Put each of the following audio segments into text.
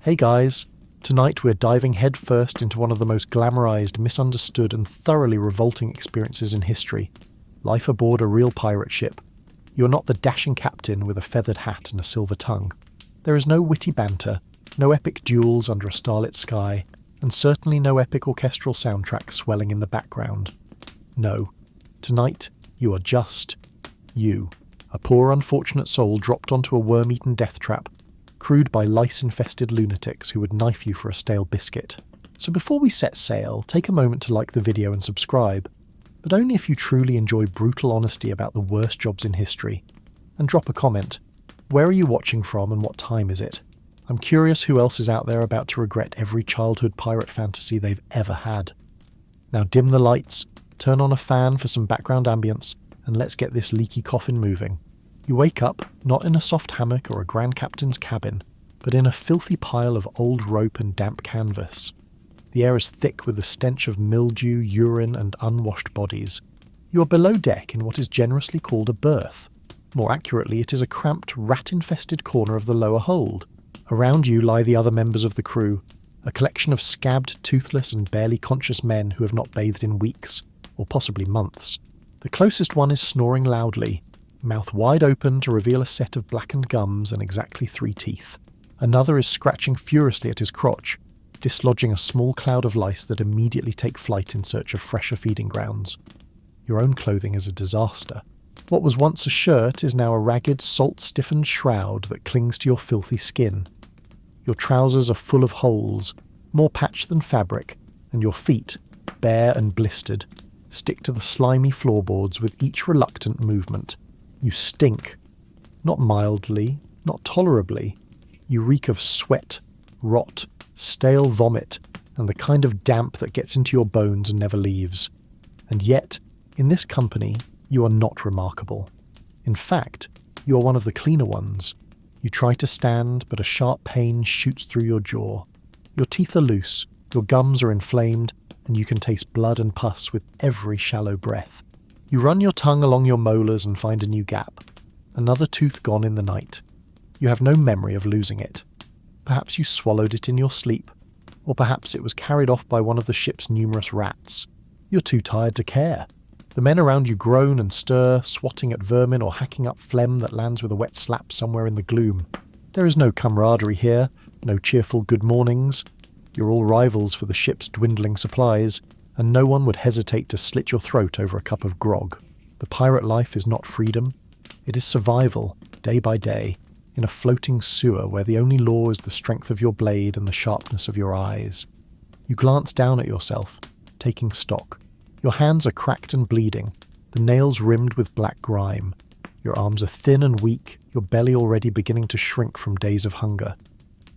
Hey guys, tonight we're diving headfirst into one of the most glamorized, misunderstood and thoroughly revolting experiences in history. Life aboard a real pirate ship. You're not the dashing captain with a feathered hat and a silver tongue. There is no witty banter, no epic duels under a starlit sky, and certainly no epic orchestral soundtrack swelling in the background. No, tonight you are just you, a poor unfortunate soul dropped onto a worm-eaten death trap, crewed by lice-infested lunatics who would knife you for a stale biscuit. So before we set sail, take a moment to like the video and subscribe, but only if you truly enjoy brutal honesty about the worst jobs in history. And drop a comment. Where are you watching from and what time is it? I'm curious who else is out there about to regret every childhood pirate fantasy they've ever had. Now dim the lights, turn on a fan for some background ambience, and let's get this leaky coffin moving. You wake up, not in a soft hammock or a Grand Captain's cabin, but in a filthy pile of old rope and damp canvas. The air is thick with the stench of mildew, urine and unwashed bodies. You are below deck in what is generously called a berth. More accurately, it is a cramped, rat-infested corner of the lower hold. Around you lie the other members of the crew, a collection of scabbed, toothless and barely conscious men who have not bathed in weeks, or possibly months. The closest one is snoring loudly, mouth wide open to reveal a set of blackened gums and exactly 3 teeth. Another is scratching furiously at his crotch, dislodging a small cloud of lice that immediately take flight in search of fresher feeding grounds. Your own clothing is a disaster. What was once a shirt is now a ragged, salt-stiffened shroud that clings to your filthy skin. Your trousers are full of holes, more patch than fabric, and your feet, bare and blistered, stick to the slimy floorboards with each reluctant movement. You stink. Not mildly, not tolerably. You reek of sweat, rot, stale vomit, and the kind of damp that gets into your bones and never leaves. And yet, in this company, you are not remarkable. In fact, you are one of the cleaner ones. You try to stand, but a sharp pain shoots through your jaw. Your teeth are loose, your gums are inflamed, and you can taste blood and pus with every shallow breath. You run your tongue along your molars and find a new gap. Another tooth gone in the night. You have no memory of losing it. Perhaps you swallowed it in your sleep, or perhaps it was carried off by one of the ship's numerous rats. You're too tired to care. The men around you groan and stir, swatting at vermin or hacking up phlegm that lands with a wet slap somewhere in the gloom. There is no camaraderie here, no cheerful good mornings. You're all rivals for the ship's dwindling supplies, and no one would hesitate to slit your throat over a cup of grog. The pirate life is not freedom. It is survival, day by day, in a floating sewer where the only law is the strength of your blade and the sharpness of your eyes. You glance down at yourself, taking stock. Your hands are cracked and bleeding, the nails rimmed with black grime. Your arms are thin and weak, your belly already beginning to shrink from days of hunger.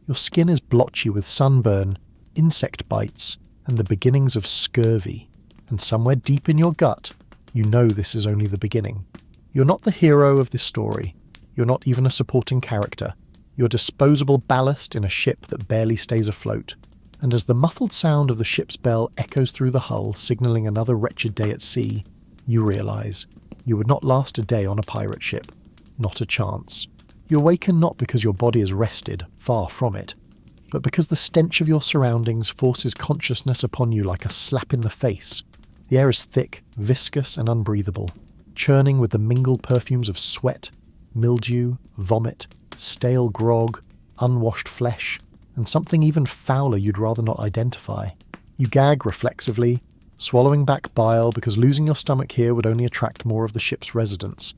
Your skin is blotchy with sunburn, insect bites, and the beginnings of scurvy. And somewhere deep in your gut, you know this is only the beginning. You're not the hero of this story. You're not even a supporting character. You're disposable ballast in a ship that barely stays afloat. And as the muffled sound of the ship's bell echoes through the hull, signalling another wretched day at sea, you realise you would not last a day on a pirate ship. Not a chance. You awaken not because your body is rested, far from it, but because the stench of your surroundings forces consciousness upon you like a slap in the face. The air is thick, viscous and unbreathable, churning with the mingled perfumes of sweat, mildew, vomit, stale grog, unwashed flesh, and something even fouler you'd rather not identify. You gag reflexively, swallowing back bile because losing your stomach here would only attract more of the ship's residents,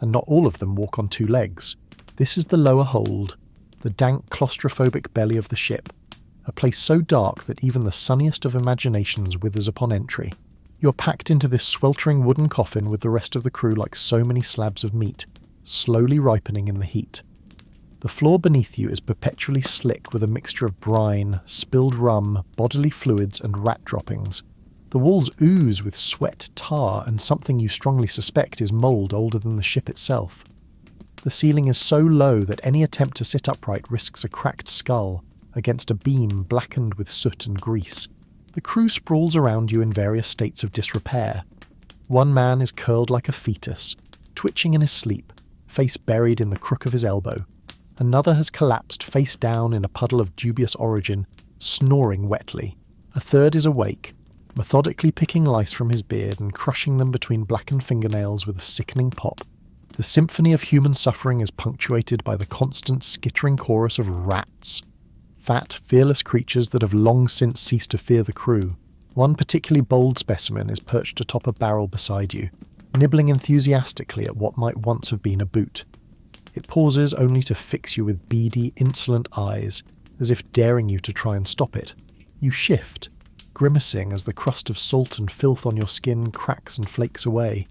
and not all of them walk on 2 legs. This is the lower hold, the dank, claustrophobic belly of the ship, a place so dark that even the sunniest of imaginations withers upon entry. You're packed into this sweltering wooden coffin with the rest of the crew like so many slabs of meat, slowly ripening in the heat. The floor beneath you is perpetually slick with a mixture of brine, spilled rum, bodily fluids and rat droppings. The walls ooze with sweat, tar, and something you strongly suspect is mould older than the ship itself. The ceiling is so low that any attempt to sit upright risks a cracked skull against a beam blackened with soot and grease. The crew sprawls around you in various states of disrepair. One man is curled like a fetus, twitching in his sleep, face buried in the crook of his elbow. Another has collapsed face down in a puddle of dubious origin, snoring wetly. A third is awake, methodically picking lice from his beard and crushing them between blackened fingernails with a sickening pop. The symphony of human suffering is punctuated by the constant skittering chorus of rats. Fat, fearless creatures that have long since ceased to fear the crew. One particularly bold specimen is perched atop a barrel beside you, nibbling enthusiastically at what might once have been a boot. It pauses only to fix you with beady, insolent eyes, as if daring you to try and stop it. You shift, grimacing as the crust of salt and filth on your skin cracks and flakes away.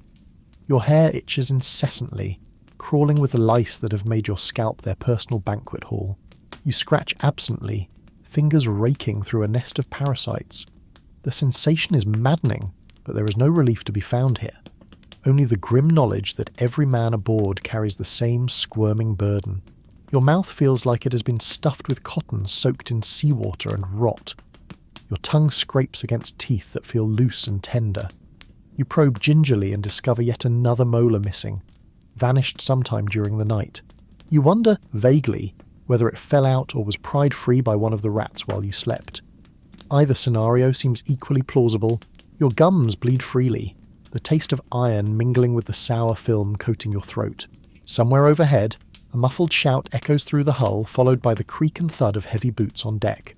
Your hair itches incessantly, crawling with the lice that have made your scalp their personal banquet hall. You scratch absently, fingers raking through a nest of parasites. The sensation is maddening, but there is no relief to be found here. Only the grim knowledge that every man aboard carries the same squirming burden. Your mouth feels like it has been stuffed with cotton soaked in seawater and rot. Your tongue scrapes against teeth that feel loose and tender. You probe gingerly and discover yet another molar missing, vanished sometime during the night. You wonder, vaguely, whether it fell out or was pried free by one of the rats while you slept. Either scenario seems equally plausible. Your gums bleed freely, the taste of iron mingling with the sour film coating your throat. Somewhere overhead, a muffled shout echoes through the hull, followed by the creak and thud of heavy boots on deck.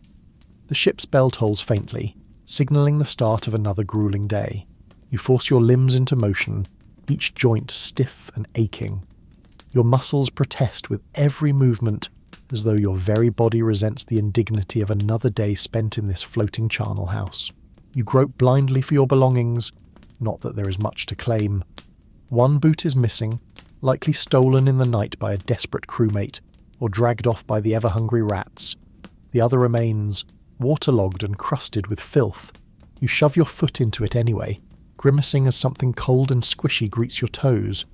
The ship's bell tolls faintly, signalling the start of another grueling day. You force your limbs into motion, each joint stiff and aching. Your muscles protest with every movement, as though your very body resents the indignity of another day spent in this floating charnel house. You grope blindly for your belongings, not that there is much to claim. One boot is missing, likely stolen in the night by a desperate crewmate, or dragged off by the ever-hungry rats. The other remains, waterlogged and crusted with filth. You shove your foot into it anyway, grimacing as something cold and squishy greets your toes.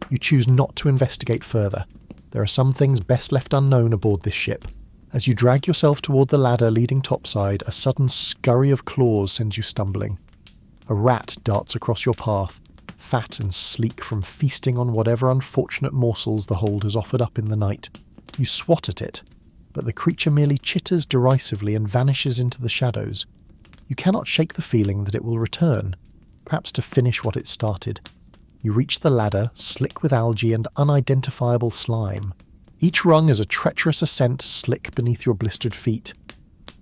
You choose not to investigate further. There are some things best left unknown aboard this ship. As you drag yourself toward the ladder leading topside, a sudden scurry of claws sends you stumbling. A rat darts across your path, fat and sleek from feasting on whatever unfortunate morsels the hold has offered up in the night. You swat at it, but the creature merely chitters derisively and vanishes into the shadows. You cannot shake the feeling that it will return, perhaps to finish what it started. You reach the ladder, slick with algae and unidentifiable slime. Each rung is a treacherous ascent slick beneath your blistered feet.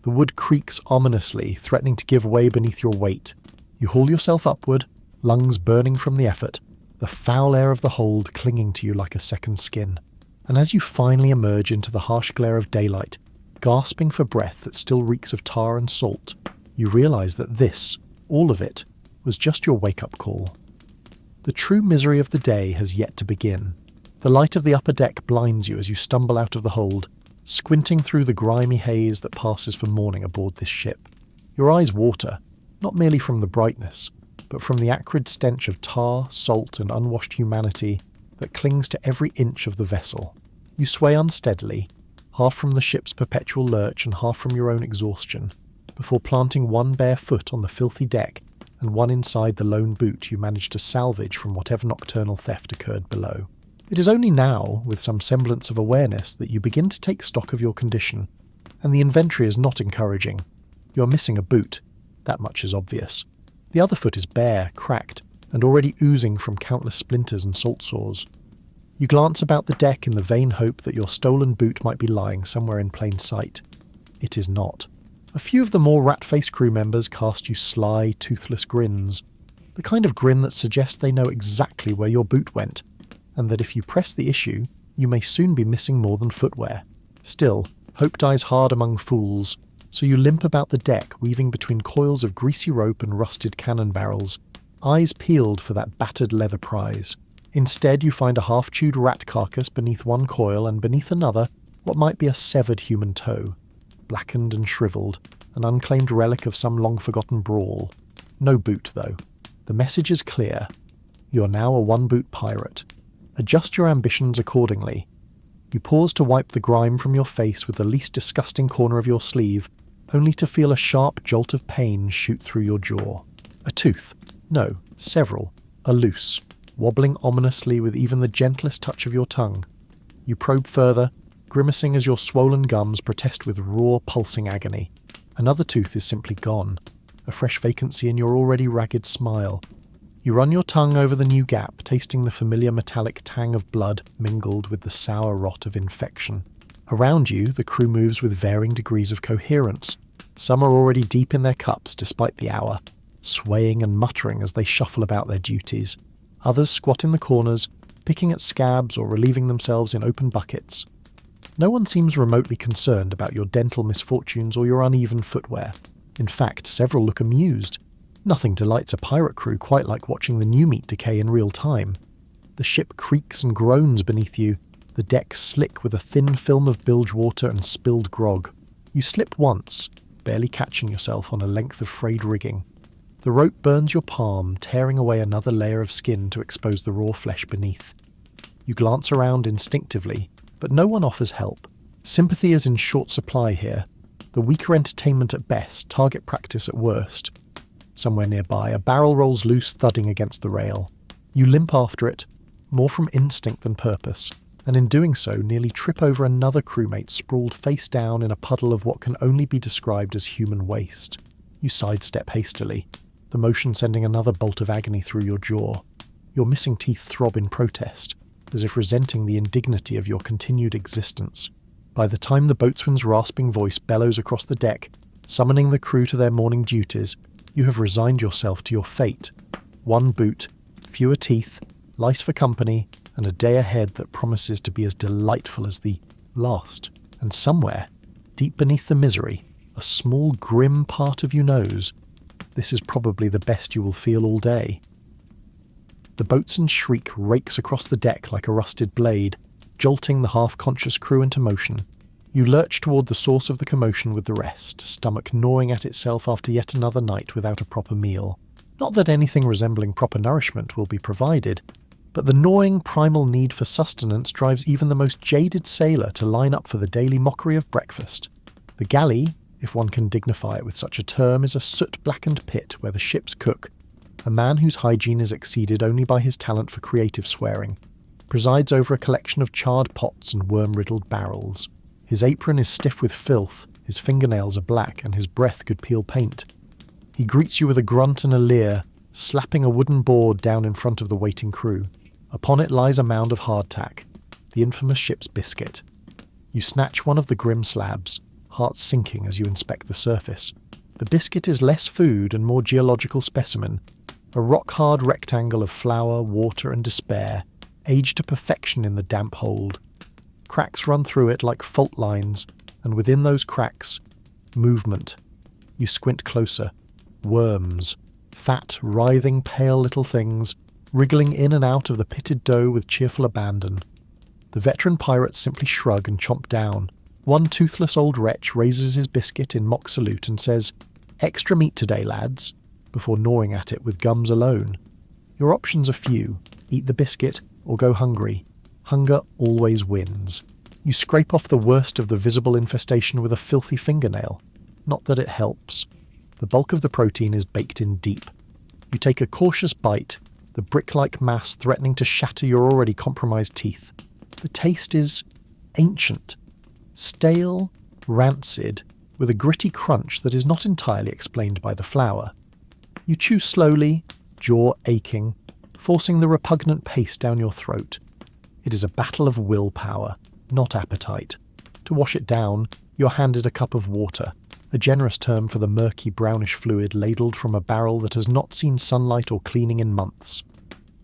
The wood creaks ominously, threatening to give way beneath your weight. You haul yourself upward, lungs burning from the effort, the foul air of the hold clinging to you like a second skin. And as you finally emerge into the harsh glare of daylight, gasping for breath that still reeks of tar and salt, you realise that this, all of it, was just your wake-up call. The true misery of the day has yet to begin. The light of the upper deck blinds you as you stumble out of the hold, squinting through the grimy haze that passes for morning aboard this ship. Your eyes water, not merely from the brightness, but from the acrid stench of tar, salt and unwashed humanity that clings to every inch of the vessel. You sway unsteadily, half from the ship's perpetual lurch and half from your own exhaustion, before planting one bare foot on the filthy deck and one inside the lone boot you managed to salvage from whatever nocturnal theft occurred below. It is only now, with some semblance of awareness, that you begin to take stock of your condition, and the inventory is not encouraging. You are missing a boot, that much is obvious. The other foot is bare, cracked, and already oozing from countless splinters and salt sores. You glance about the deck in the vain hope that your stolen boot might be lying somewhere in plain sight. It is not. A few of the more rat-faced crew members cast you sly, toothless grins, the kind of grin that suggests they know exactly where your boot went, and that if you press the issue, you may soon be missing more than footwear. Still, hope dies hard among fools, so you limp about the deck, weaving between coils of greasy rope and rusted cannon barrels, eyes peeled for that battered leather prize. Instead, you find a half-chewed rat carcass beneath one coil, and beneath another, what might be a severed human toe. Blackened and shriveled, an unclaimed relic of some long-forgotten brawl. No boot, though. The message is clear. You are now a one-boot pirate. Adjust your ambitions accordingly. You pause to wipe the grime from your face with the least disgusting corner of your sleeve, only to feel a sharp jolt of pain shoot through your jaw. A tooth. No, several. Are loose, wobbling ominously with even the gentlest touch of your tongue. You probe further, grimacing as your swollen gums protest with raw, pulsing agony. Another tooth is simply gone, a fresh vacancy in your already ragged smile. You run your tongue over the new gap, tasting the familiar metallic tang of blood mingled with the sour rot of infection. Around you, the crew moves with varying degrees of coherence. Some are already deep in their cups despite the hour, swaying and muttering as they shuffle about their duties. Others squat in the corners, picking at scabs or relieving themselves in open buckets. No one seems remotely concerned about your dental misfortunes or your uneven footwear. In fact, several look amused. Nothing delights a pirate crew quite like watching the new meat decay in real time. The ship creaks and groans beneath you, the deck slick with a thin film of bilge water and spilled grog. You slip once, barely catching yourself on a length of frayed rigging. The rope burns your palm, tearing away another layer of skin to expose the raw flesh beneath. You glance around instinctively, but no one offers help. Sympathy is in short supply here. The weaker entertainment at best, target practice at worst. Somewhere nearby, a barrel rolls loose, thudding against the rail. You limp after it, more from instinct than purpose, and in doing so nearly trip over another crewmate sprawled face down in a puddle of what can only be described as human waste. You sidestep hastily, the motion sending another bolt of agony through your jaw. Your missing teeth throb in protest, as if resenting the indignity of your continued existence. By the time the boatswain's rasping voice bellows across the deck, summoning the crew to their morning duties, you have resigned yourself to your fate. One boot, fewer teeth, lice for company, and a day ahead that promises to be as delightful as the last. And somewhere, deep beneath the misery, a small grim part of you knows this is probably the best you will feel all day. The boatswain's shriek rakes across the deck like a rusted blade, jolting the half-conscious crew into motion. You lurch toward the source of the commotion with the rest, stomach gnawing at itself after yet another night without a proper meal. Not that anything resembling proper nourishment will be provided, but the gnawing primal need for sustenance drives even the most jaded sailor to line up for the daily mockery of breakfast. The galley, if one can dignify it with such a term, is a soot-blackened pit where the ship's cook, a man whose hygiene is exceeded only by his talent for creative swearing, presides over a collection of charred pots and worm-riddled barrels. His apron is stiff with filth, his fingernails are black, and his breath could peel paint. He greets you with a grunt and a leer, slapping a wooden board down in front of the waiting crew. Upon it lies a mound of hardtack, the infamous ship's biscuit. You snatch one of the grim slabs, heart sinking as you inspect the surface. The biscuit is less food and more geological specimen, a rock-hard rectangle of flour, water, and despair, aged to perfection in the damp hold. Cracks run through it like fault lines, and within those cracks, movement. You squint closer. Worms. Fat, writhing, pale little things, wriggling in and out of the pitted dough with cheerful abandon. The veteran pirates simply shrug and chomp down. One toothless old wretch raises his biscuit in mock salute and says, "Extra meat today, lads," before gnawing at it with gums alone. Your options are few. Eat the biscuit or go hungry. Hunger always wins. You scrape off the worst of the visible infestation with a filthy fingernail. Not that it helps. The bulk of the protein is baked in deep. You take a cautious bite, the brick-like mass threatening to shatter your already compromised teeth. The taste is ancient, stale, rancid, with a gritty crunch that is not entirely explained by the flour. You chew slowly, jaw aching, forcing the repugnant paste down your throat. It is a battle of willpower, not appetite. To wash it down, you're handed a cup of water, a generous term for the murky brownish fluid ladled from a barrel that has not seen sunlight or cleaning in months.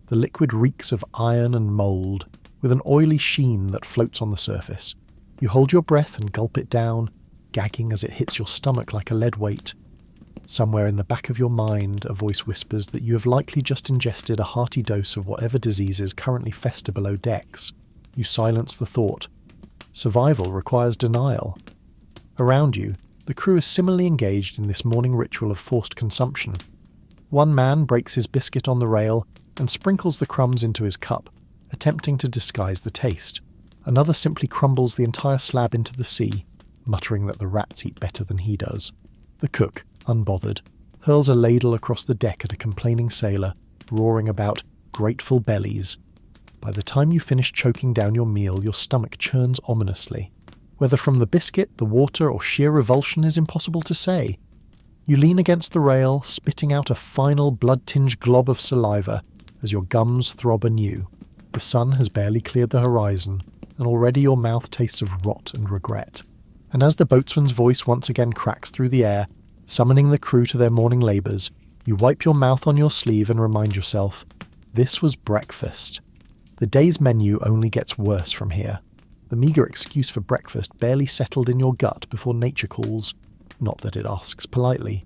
The liquid reeks of iron and mould, with an oily sheen that floats on the surface. You hold your breath and gulp it down, gagging as it hits your stomach like a lead weight. Somewhere in the back of your mind, a voice whispers that you have likely just ingested a hearty dose of whatever diseases currently fester below decks. You silence the thought. Survival requires denial. Around you, the crew is similarly engaged in this morning ritual of forced consumption. One man breaks his biscuit on the rail and sprinkles the crumbs into his cup, attempting to disguise the taste. Another simply crumbles the entire slab into the sea, muttering that the rats eat better than he does. The cook, unbothered, hurls a ladle across the deck at a complaining sailor, roaring about grateful bellies. By the time you finish choking down your meal, your stomach churns ominously. Whether from the biscuit, the water, or sheer revulsion is impossible to say. You lean against the rail, spitting out a final blood-tinged glob of saliva as your gums throb anew. The sun has barely cleared the horizon, and already your mouth tastes of rot and regret. And as the boatswain's voice once again cracks through the air, summoning the crew to their morning labours, you wipe your mouth on your sleeve and remind yourself, this was breakfast. The day's menu only gets worse from here. The meagre excuse for breakfast barely settled in your gut before nature calls, not that it asks politely.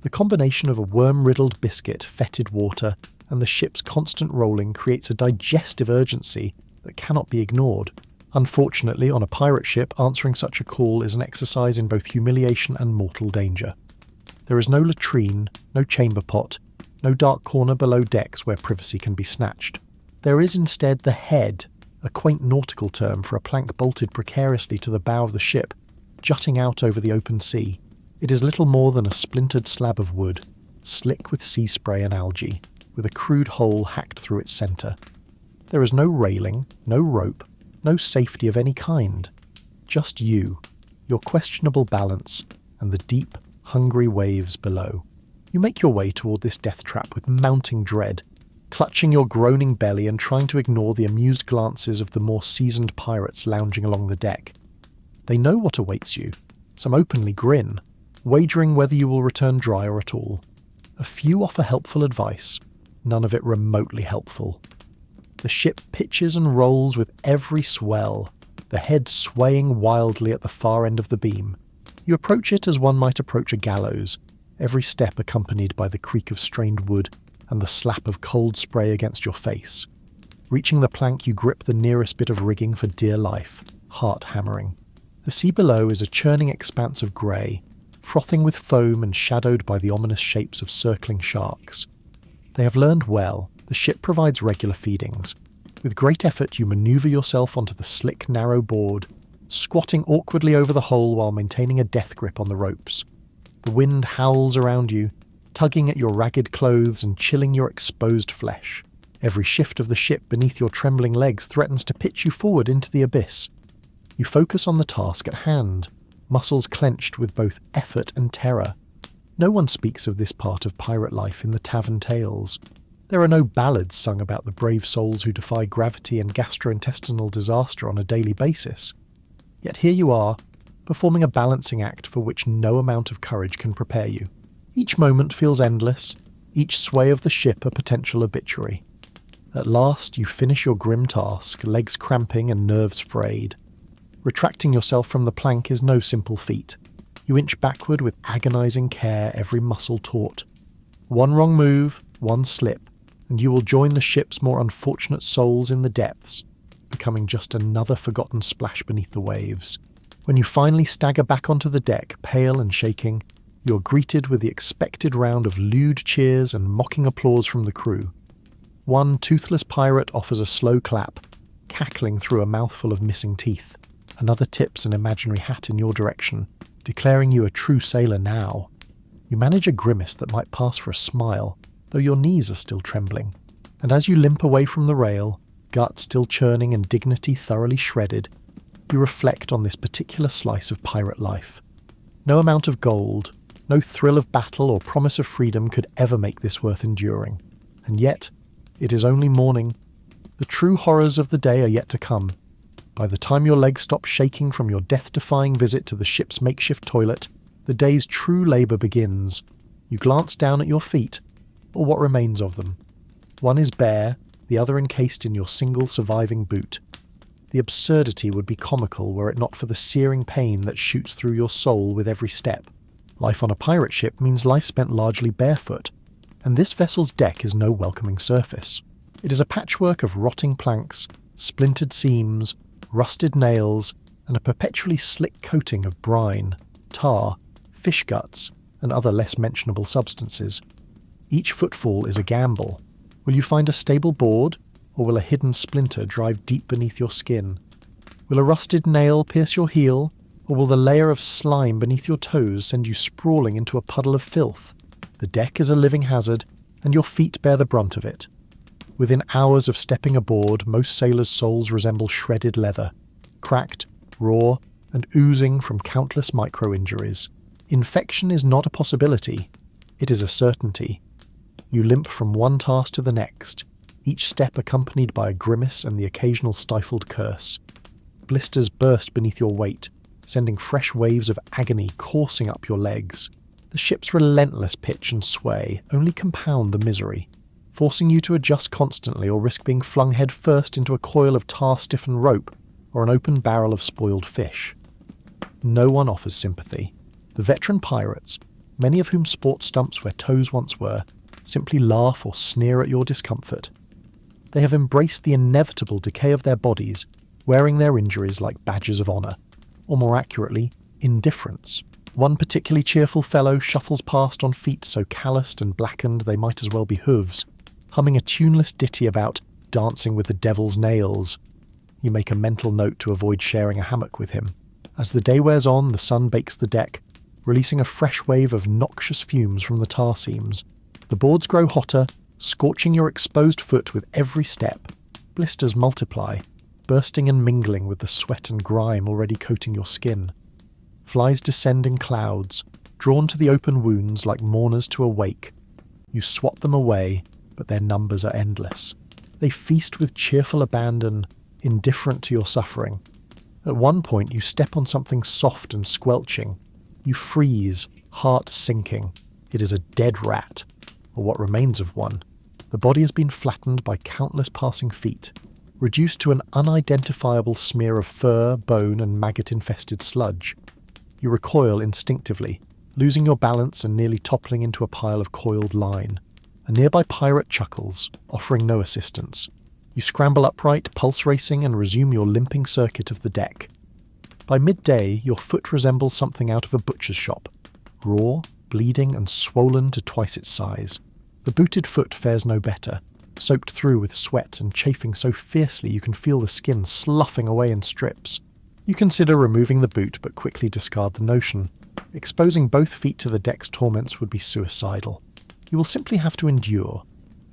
The combination of a worm-riddled biscuit, fetid water, and the ship's constant rolling creates a digestive urgency that cannot be ignored. Unfortunately, on a pirate ship, answering such a call is an exercise in both humiliation and mortal danger. There is no latrine, no chamber pot, no dark corner below decks where privacy can be snatched. There is instead the head, a quaint nautical term for a plank bolted precariously to the bow of the ship, jutting out over the open sea. It is little more than a splintered slab of wood, slick with sea spray and algae, with a crude hole hacked through its centre. There is no railing, no rope, no safety of any kind. Just you, your questionable balance, and the deep, hungry waves below. You make your way toward this death trap with mounting dread, clutching your groaning belly and trying to ignore the amused glances of the more seasoned pirates lounging along the deck. They know what awaits you. Some openly grin, wagering whether you will return dry or at all. A few offer helpful advice, none of it remotely helpful. The ship pitches and rolls with every swell, the head swaying wildly at the far end of the beam. You approach it as one might approach a gallows, every step accompanied by the creak of strained wood and the slap of cold spray against your face. Reaching the plank, you grip the nearest bit of rigging for dear life, heart hammering. The sea below is a churning expanse of grey, frothing with foam and shadowed by the ominous shapes of circling sharks. They have learned well. The ship provides regular feedings. With great effort you manoeuvre yourself onto the slick, narrow board, squatting awkwardly over the hole while maintaining a death grip on the ropes. The wind howls around you, tugging at your ragged clothes and chilling your exposed flesh. Every shift of the ship beneath your trembling legs threatens to pitch you forward into the abyss. You focus on the task at hand, muscles clenched with both effort and terror. No one speaks of this part of pirate life in the tavern tales. There are no ballads sung about the brave souls who defy gravity and gastrointestinal disaster on a daily basis. Yet here you are, performing a balancing act for which no amount of courage can prepare you. Each moment feels endless, each sway of the ship a potential obituary. At last you finish your grim task, legs cramping and nerves frayed. Retracting yourself from the plank is no simple feat. You inch backward with agonizing care, every muscle taut. One wrong move, one slip, and you will join the ship's more unfortunate souls in the depths, becoming just another forgotten splash beneath the waves. When you finally stagger back onto the deck, pale and shaking, you are greeted with the expected round of lewd cheers and mocking applause from the crew. One toothless pirate offers a slow clap, cackling through a mouthful of missing teeth. Another tips an imaginary hat in your direction, declaring you a true sailor now. You manage a grimace that might pass for a smile, though your knees are still trembling. And as you limp away from the rail, gut still churning and dignity thoroughly shredded, you reflect on this particular slice of pirate life. No amount of gold, no thrill of battle or promise of freedom could ever make this worth enduring. And yet, it is only morning. The true horrors of the day are yet to come. By the time your legs stop shaking from your death-defying visit to the ship's makeshift toilet, the day's true labour begins. You glance down at your feet, or what remains of them. One is bare, the other encased in your single surviving boot. The absurdity would be comical were it not for the searing pain that shoots through your soul with every step. Life on a pirate ship means life spent largely barefoot, and this vessel's deck is no welcoming surface. It is a patchwork of rotting planks, splintered seams, rusted nails, and a perpetually slick coating of brine, tar, fish guts, and other less mentionable substances. Each footfall is a gamble. Will you find a stable board, or will a hidden splinter drive deep beneath your skin? Will a rusted nail pierce your heel, or will the layer of slime beneath your toes send you sprawling into a puddle of filth? The deck is a living hazard, and your feet bear the brunt of it. Within hours of stepping aboard, most sailors' souls resemble shredded leather, cracked, raw, and oozing from countless micro-injuries. Infection is not a possibility, it is a certainty. You limp from one task to the next, each step accompanied by a grimace and the occasional stifled curse. Blisters burst beneath your weight, sending fresh waves of agony coursing up your legs. The ship's relentless pitch and sway only compound the misery, forcing you to adjust constantly or risk being flung head first into a coil of tar-stiffened rope or an open barrel of spoiled fish. No one offers sympathy. The veteran pirates, many of whom sport stumps where toes once were, simply laugh or sneer at your discomfort. They have embraced the inevitable decay of their bodies, wearing their injuries like badges of honour, or more accurately, indifference. One particularly cheerful fellow shuffles past on feet so calloused and blackened they might as well be hooves, humming a tuneless ditty about dancing with the devil's nails. You make a mental note to avoid sharing a hammock with him. As the day wears on, the sun bakes the deck, releasing a fresh wave of noxious fumes from the tar seams. The boards grow hotter, scorching your exposed foot with every step. Blisters multiply, bursting and mingling with the sweat and grime already coating your skin. Flies descend in clouds, drawn to the open wounds like mourners to a wake. You swat them away, but their numbers are endless. They feast with cheerful abandon, indifferent to your suffering. At one point you step on something soft and squelching. You freeze, heart sinking. It is a dead rat, or what remains of one. The body has been flattened by countless passing feet, reduced to an unidentifiable smear of fur, bone, and maggot-infested sludge. You recoil instinctively, losing your balance and nearly toppling into a pile of coiled line. A nearby pirate chuckles, offering no assistance. You scramble upright, pulse racing, and resume your limping circuit of the deck. By midday, your foot resembles something out of a butcher's shop, raw, bleeding, and swollen to twice its size. The booted foot fares no better, soaked through with sweat and chafing so fiercely you can feel the skin sloughing away in strips. You consider removing the boot but quickly discard the notion. Exposing both feet to the deck's torments would be suicidal. You will simply have to endure,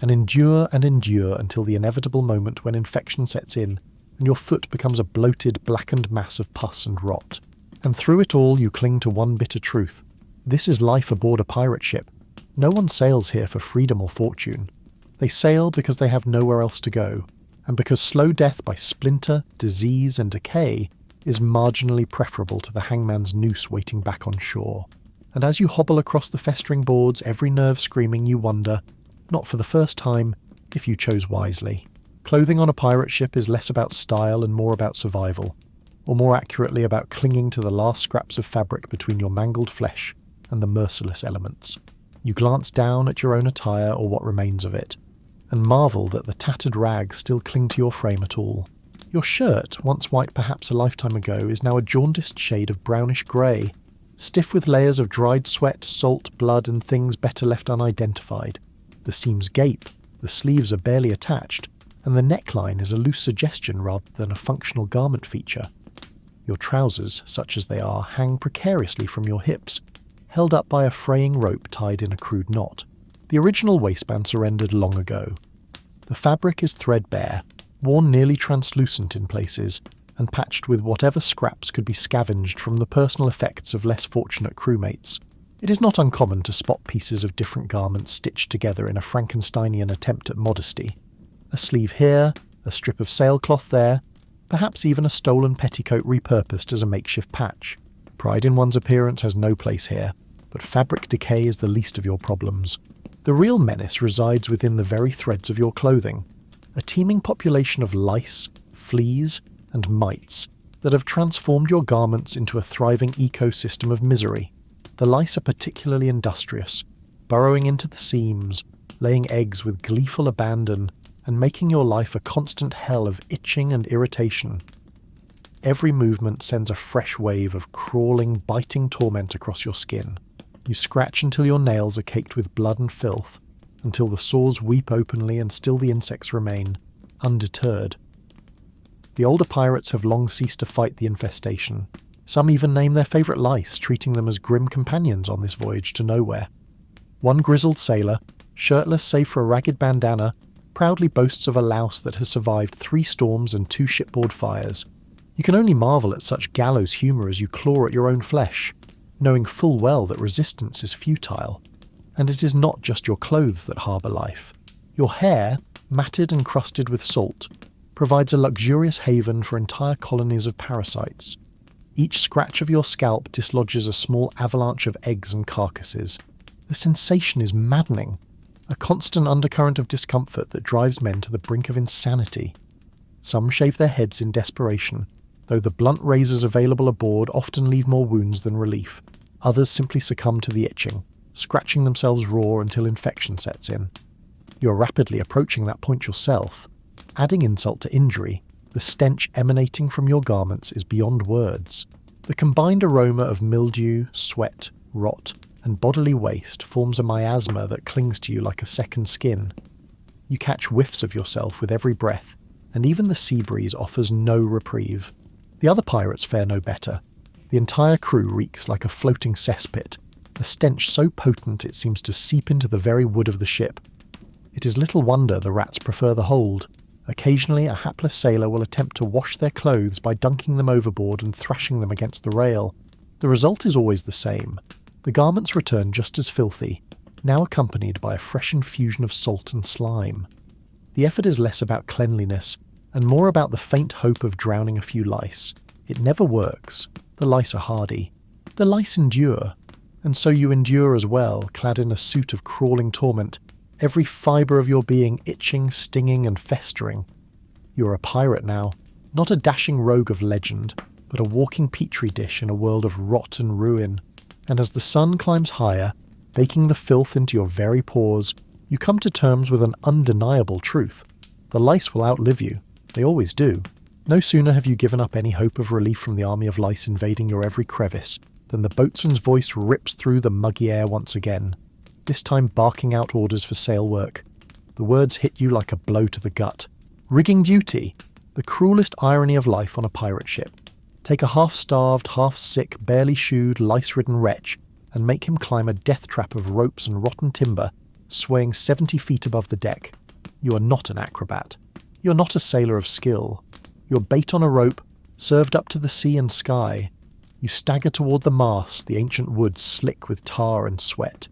and endure and endure until the inevitable moment when infection sets in and your foot becomes a bloated, blackened mass of pus and rot. And through it all you cling to one bitter truth. This is life aboard a pirate ship. No one sails here for freedom or fortune. They sail because they have nowhere else to go, and because slow death by splinter, disease, and decay is marginally preferable to the hangman's noose waiting back on shore. And as you hobble across the festering boards, every nerve screaming, you wonder, not for the first time, if you chose wisely. Clothing on a pirate ship is less about style and more about survival, or more accurately about clinging to the last scraps of fabric between your mangled flesh and the merciless elements. You glance down at your own attire or what remains of it, and marvel that the tattered rags still cling to your frame at all. Your shirt, once white perhaps a lifetime ago, is now a jaundiced shade of brownish grey, stiff with layers of dried sweat, salt, blood, and things better left unidentified. The seams gape, the sleeves are barely attached, and the neckline is a loose suggestion rather than a functional garment feature. Your trousers, such as they are, hang precariously from your hips, held up by a fraying rope tied in a crude knot. The original waistband surrendered long ago. The fabric is threadbare, worn nearly translucent in places, and patched with whatever scraps could be scavenged from the personal effects of less fortunate crewmates. It is not uncommon to spot pieces of different garments stitched together in a Frankensteinian attempt at modesty. A sleeve here, a strip of sailcloth there, perhaps even a stolen petticoat repurposed as a makeshift patch. Pride in one's appearance has no place here, but fabric decay is the least of your problems. The real menace resides within the very threads of your clothing, a teeming population of lice, fleas, and mites that have transformed your garments into a thriving ecosystem of misery. The lice are particularly industrious, burrowing into the seams, laying eggs with gleeful abandon, and making your life a constant hell of itching and irritation. Every movement sends a fresh wave of crawling, biting torment across your skin. You scratch until your nails are caked with blood and filth, until the sores weep openly and still the insects remain, undeterred. The older pirates have long ceased to fight the infestation. Some even name their favourite lice, treating them as grim companions on this voyage to nowhere. One grizzled sailor, shirtless save for a ragged bandana, proudly boasts of a louse that has survived 3 storms and 2 shipboard fires. You can only marvel at such gallows humour as you claw at your own flesh, knowing full well that resistance is futile. And it is not just your clothes that harbour life. Your hair, matted and crusted with salt, provides a luxurious haven for entire colonies of parasites. Each scratch of your scalp dislodges a small avalanche of eggs and carcasses. The sensation is maddening, a constant undercurrent of discomfort that drives men to the brink of insanity. Some shave their heads in desperation, though the blunt razors available aboard often leave more wounds than relief. Others simply succumb to the itching, scratching themselves raw until infection sets in. You're rapidly approaching that point yourself. Adding insult to injury, the stench emanating from your garments is beyond words. The combined aroma of mildew, sweat, rot, and bodily waste forms a miasma that clings to you like a second skin. You catch whiffs of yourself with every breath, and even the sea breeze offers no reprieve. The other pirates fare no better. The entire crew reeks like a floating cesspit, a stench so potent it seems to seep into the very wood of the ship. It is little wonder the rats prefer the hold. Occasionally a hapless sailor will attempt to wash their clothes by dunking them overboard and thrashing them against the rail. The result is always the same. The garments return just as filthy, now accompanied by a fresh infusion of salt and slime. The effort is less about cleanliness, and more about the faint hope of drowning a few lice. It never works. The lice are hardy. The lice endure, and so you endure as well, clad in a suit of crawling torment, every fibre of your being itching, stinging, and festering. You're a pirate now, not a dashing rogue of legend, but a walking petri dish in a world of rot and ruin. And as the sun climbs higher, baking the filth into your very pores, you come to terms with an undeniable truth. The lice will outlive you. They always do. No sooner have you given up any hope of relief from the army of lice invading your every crevice than the boatswain's voice rips through the muggy air once again, this time barking out orders for sail work. The words hit you like a blow to the gut. Rigging duty! The cruelest irony of life on a pirate ship. Take a half-starved, half-sick, barely shoed, lice-ridden wretch and make him climb a death trap of ropes and rotten timber, swaying 70 feet above the deck. You are not an acrobat. You're not a sailor of skill. You're bait on a rope, served up to the sea and sky. You stagger toward the mast, the ancient wood slick with tar and sweat.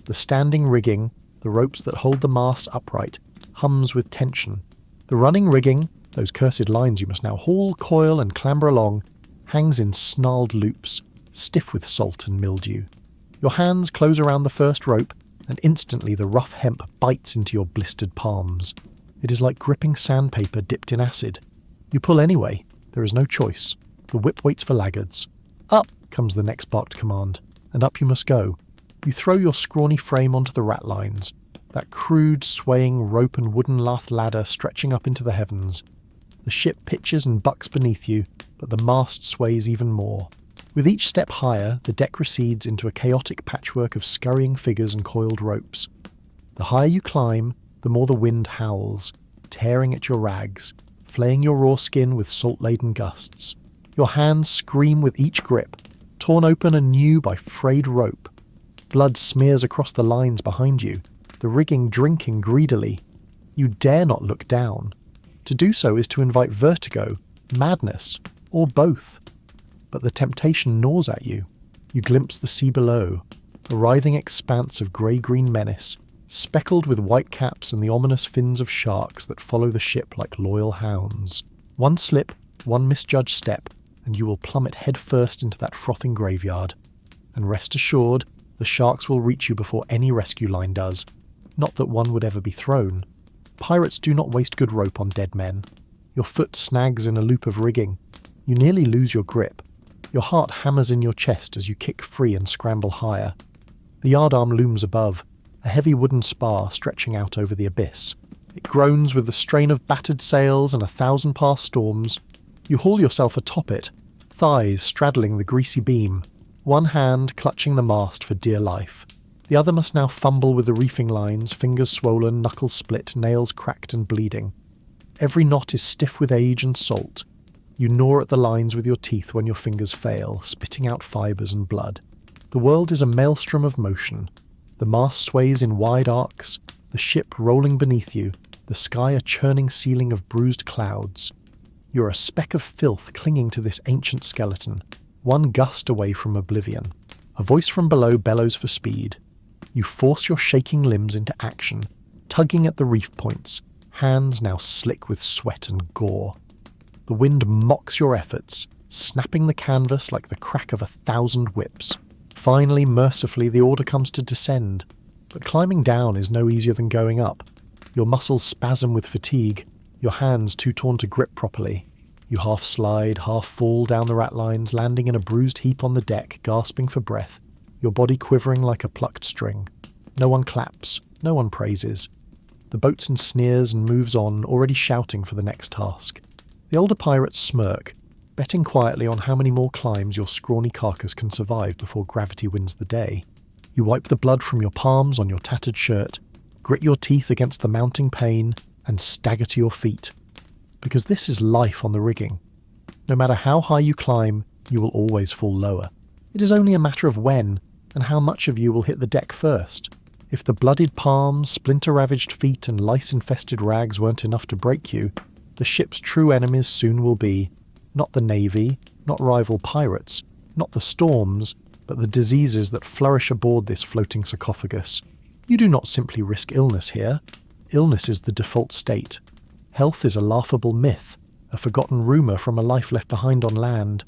The standing rigging, the ropes that hold the mast upright, hums with tension. The running rigging, those cursed lines you must now haul, coil, and clamber along, hangs in snarled loops, stiff with salt and mildew. Your hands close around the first rope, and instantly the rough hemp bites into your blistered palms. It is like gripping sandpaper dipped in acid. You pull anyway. There is no choice. The whip waits for laggards. Up comes the next barked command, and up you must go. You throw your scrawny frame onto the ratlines, that crude, swaying rope and wooden lath ladder stretching up into the heavens. The ship pitches and bucks beneath you, but the mast sways even more. With each step higher, the deck recedes into a chaotic patchwork of scurrying figures and coiled ropes. The higher you climb, the more the wind howls, tearing at your rags, flaying your raw skin with salt-laden gusts. Your hands scream with each grip, torn open anew by frayed rope. Blood smears across the lines behind you, the rigging drinking greedily. You dare not look down. To do so is to invite vertigo, madness, or both. But the temptation gnaws at you. You glimpse the sea below, a writhing expanse of grey-green menace, speckled with white caps and the ominous fins of sharks that follow the ship like loyal hounds. One slip, one misjudged step, and you will plummet headfirst into that frothing graveyard. And rest assured, the sharks will reach you before any rescue line does. Not that one would ever be thrown. Pirates do not waste good rope on dead men. Your foot snags in a loop of rigging. You nearly lose your grip. Your heart hammers in your chest as you kick free and scramble higher. The yardarm looms above, a heavy wooden spar stretching out over the abyss. It groans with the strain of battered sails and 1,000 past storms. You haul yourself atop it, thighs straddling the greasy beam, one hand clutching the mast for dear life. The other must now fumble with the reefing lines, fingers swollen, knuckles split, nails cracked and bleeding. Every knot is stiff with age and salt. You gnaw at the lines with your teeth when your fingers fail, spitting out fibres and blood. The world is a maelstrom of motion. The mast sways in wide arcs, the ship rolling beneath you, the sky a churning ceiling of bruised clouds. You're a speck of filth clinging to this ancient skeleton, one gust away from oblivion. A voice from below bellows for speed. You force your shaking limbs into action, tugging at the reef points, hands now slick with sweat and gore. The wind mocks your efforts, snapping the canvas like the crack of 1,000 whips. Finally, mercifully, the order comes to descend. But climbing down is no easier than going up. Your muscles spasm with fatigue, your hands too torn to grip properly. You half slide, half fall down the ratlines, landing in a bruised heap on the deck, gasping for breath, your body quivering like a plucked string. No one claps, no one praises. The boatswain sneers and moves on, already shouting for the next task. The older pirates smirk, betting quietly on how many more climbs your scrawny carcass can survive before gravity wins the day. You wipe the blood from your palms on your tattered shirt, grit your teeth against the mounting pain, and stagger to your feet. Because this is life on the rigging. No matter how high you climb, you will always fall lower. It is only a matter of when, and how much of you will hit the deck first. If the bloodied palms, splinter-ravaged feet, and lice-infested rags weren't enough to break you, the ship's true enemies soon will be, not the navy, not rival pirates, not the storms, but the diseases that flourish aboard this floating sarcophagus. You do not simply risk illness here. Illness is the default state. Health is a laughable myth, a forgotten rumour from a life left behind on land.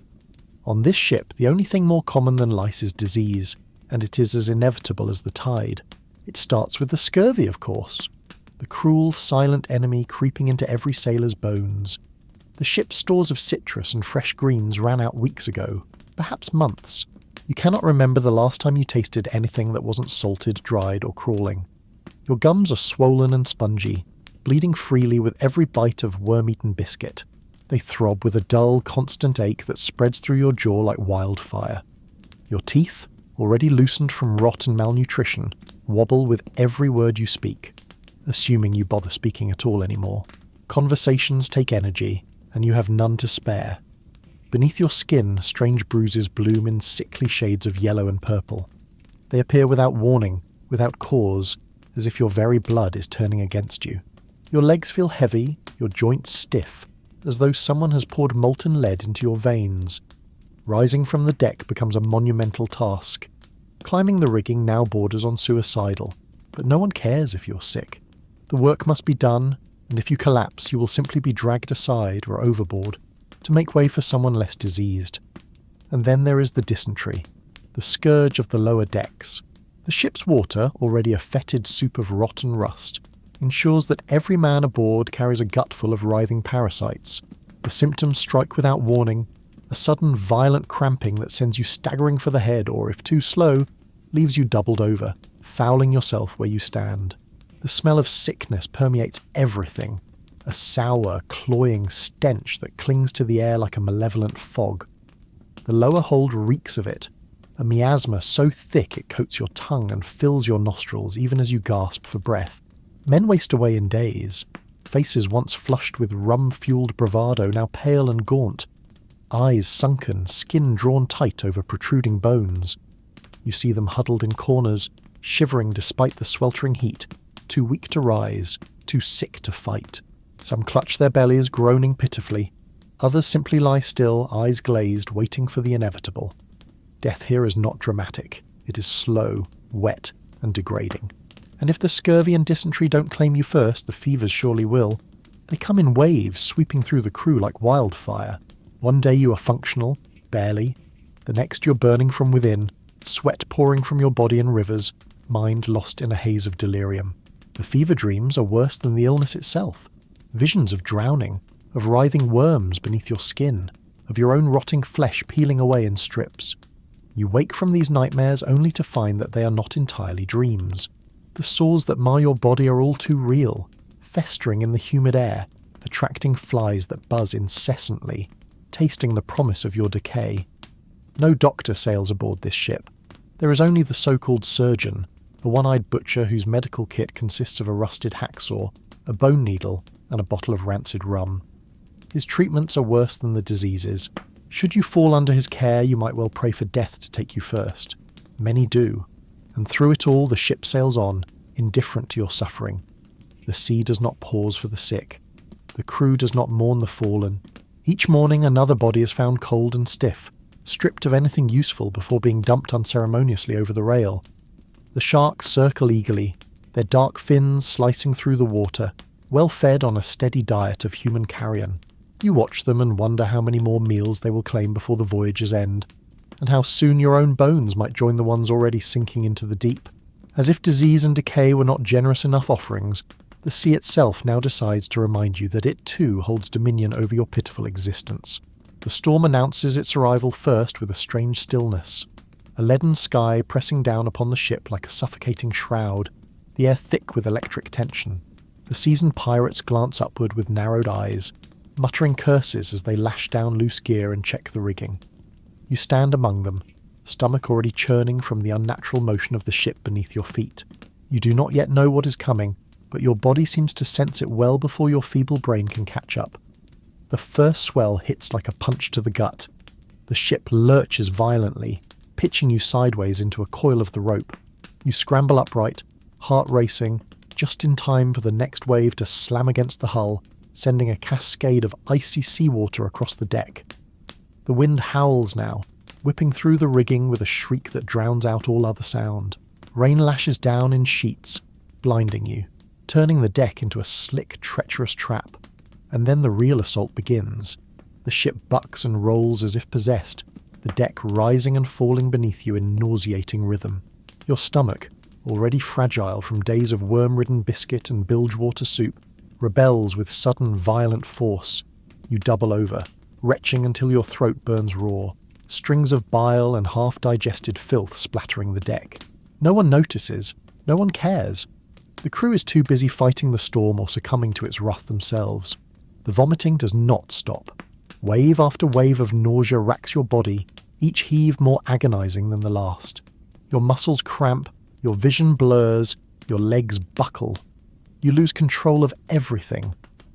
On this ship, the only thing more common than lice is disease, and it is as inevitable as the tide. It starts with the scurvy, of course. The cruel, silent enemy creeping into every sailor's bones. The ship's stores of citrus and fresh greens ran out weeks ago, perhaps months. You cannot remember the last time you tasted anything that wasn't salted, dried, or crawling. Your gums are swollen and spongy, bleeding freely with every bite of worm-eaten biscuit. They throb with a dull, constant ache that spreads through your jaw like wildfire. Your teeth, already loosened from rot and malnutrition, wobble with every word you speak, assuming you bother speaking at all anymore. Conversations take energy, and you have none to spare. Beneath your skin, strange bruises bloom in sickly shades of yellow and purple. They appear without warning, without cause, as if your very blood is turning against you. Your legs feel heavy, your joints stiff, as though someone has poured molten lead into your veins. Rising from the deck becomes a monumental task. Climbing the rigging now borders on suicidal, but no one cares if you're sick. The work must be done, and if you collapse, you will simply be dragged aside or overboard to make way for someone less diseased. And then there is the dysentery, the scourge of the lower decks. The ship's water, already a fetid soup of rot and rust, ensures that every man aboard carries a gutful of writhing parasites. The symptoms strike without warning, a sudden violent cramping that sends you staggering for the head or, if too slow, leaves you doubled over, fouling yourself where you stand. The smell of sickness permeates everything, a sour, cloying stench that clings to the air like a malevolent fog. The lower hold reeks of it, a miasma so thick it coats your tongue and fills your nostrils even as you gasp for breath. Men waste away in days, faces once flushed with rum-fueled bravado now pale and gaunt, eyes sunken, skin drawn tight over protruding bones. You see them huddled in corners, shivering despite the sweltering heat, too weak to rise, too sick to fight. Some clutch their bellies, groaning pitifully. Others simply lie still, eyes glazed, waiting for the inevitable. Death here is not dramatic. It is slow, wet, and degrading. And if the scurvy and dysentery don't claim you first, the fevers surely will. They come in waves, sweeping through the crew like wildfire. One day you are functional, barely. The next you're burning from within, sweat pouring from your body in rivers, mind lost in a haze of delirium. The fever dreams are worse than the illness itself. Visions of drowning, of writhing worms beneath your skin, of your own rotting flesh peeling away in strips. You wake from these nightmares only to find that they are not entirely dreams. The sores that mar your body are all too real, festering in the humid air, attracting flies that buzz incessantly, tasting the promise of your decay. No doctor sails aboard this ship. There is only the so-called surgeon, a one-eyed butcher whose medical kit consists of a rusted hacksaw, a bone needle, and a bottle of rancid rum. His treatments are worse than the diseases. Should you fall under his care, you might well pray for death to take you first. Many do. And through it all, the ship sails on, indifferent to your suffering. The sea does not pause for the sick. The crew does not mourn the fallen. Each morning another body is found cold and stiff, stripped of anything useful before being dumped unceremoniously over the rail. The sharks circle eagerly, their dark fins slicing through the water, well fed on a steady diet of human carrion. You watch them and wonder how many more meals they will claim before the voyage's end, and how soon your own bones might join the ones already sinking into the deep. As if disease and decay were not generous enough offerings, the sea itself now decides to remind you that it too holds dominion over your pitiful existence. The storm announces its arrival first with a strange stillness, a leaden sky pressing down upon the ship like a suffocating shroud, the air thick with electric tension. The seasoned pirates glance upward with narrowed eyes, muttering curses as they lash down loose gear and check the rigging. You stand among them, stomach already churning from the unnatural motion of the ship beneath your feet. You do not yet know what is coming, but your body seems to sense it well before your feeble brain can catch up. The first swell hits like a punch to the gut. The ship lurches violently, pitching you sideways into a coil of the rope. You scramble upright, heart racing, just in time for the next wave to slam against the hull, sending a cascade of icy seawater across the deck. The wind howls now, whipping through the rigging with a shriek that drowns out all other sound. Rain lashes down in sheets, blinding you, turning the deck into a slick, treacherous trap. And then the real assault begins. The ship bucks and rolls as if possessed, the deck rising and falling beneath you in nauseating rhythm. Your stomach, already fragile from days of worm-ridden biscuit and bilgewater soup, rebels with sudden violent force. You double over, retching until your throat burns raw, strings of bile and half-digested filth splattering the deck. No one notices, no one cares. The crew is too busy fighting the storm or succumbing to its wrath themselves. The vomiting does not stop. Wave after wave of nausea racks your body, each heave more agonizing than the last. Your muscles cramp, your vision blurs, your legs buckle. You lose control of everything.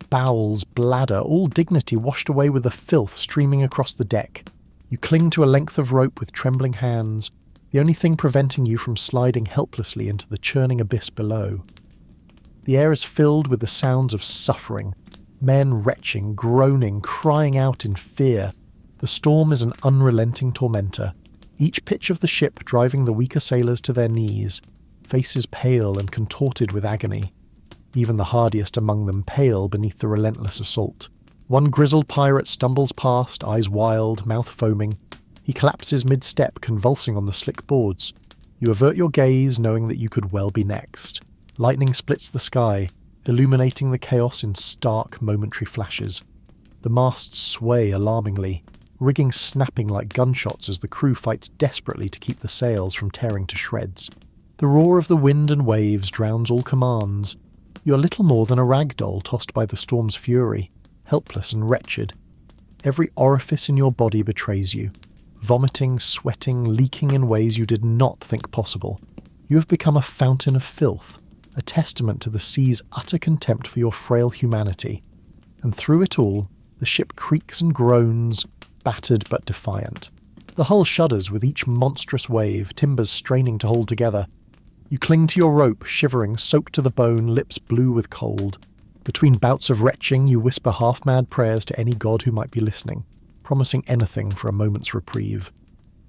Bowels, bladder, all dignity washed away with the filth streaming across the deck. You cling to a length of rope with trembling hands, the only thing preventing you from sliding helplessly into the churning abyss below. The air is filled with the sounds of suffering, men retching, groaning, crying out in fear. The storm is an unrelenting tormentor, each pitch of the ship driving the weaker sailors to their knees, faces pale and contorted with agony. Even the hardiest among them pale beneath the relentless assault. One grizzled pirate stumbles past, eyes wild, mouth foaming. He collapses mid-step, convulsing on the slick boards. You avert your gaze, knowing that you could well be next. Lightning splits the sky, illuminating the chaos in stark, momentary flashes. The masts sway alarmingly, rigging snapping like gunshots as the crew fights desperately to keep the sails from tearing to shreds. The roar of the wind and waves drowns all commands. You are little more than a rag doll tossed by the storm's fury, helpless and wretched. Every orifice in your body betrays you, vomiting, sweating, leaking in ways you did not think possible. You have become a fountain of filth, a testament to the sea's utter contempt for your frail humanity. And through it all, the ship creaks and groans, battered but defiant. The hull shudders with each monstrous wave, timbers straining to hold together. You cling to your rope, shivering, soaked to the bone, lips blue with cold. Between bouts of retching, you whisper half-mad prayers to any god who might be listening, promising anything for a moment's reprieve.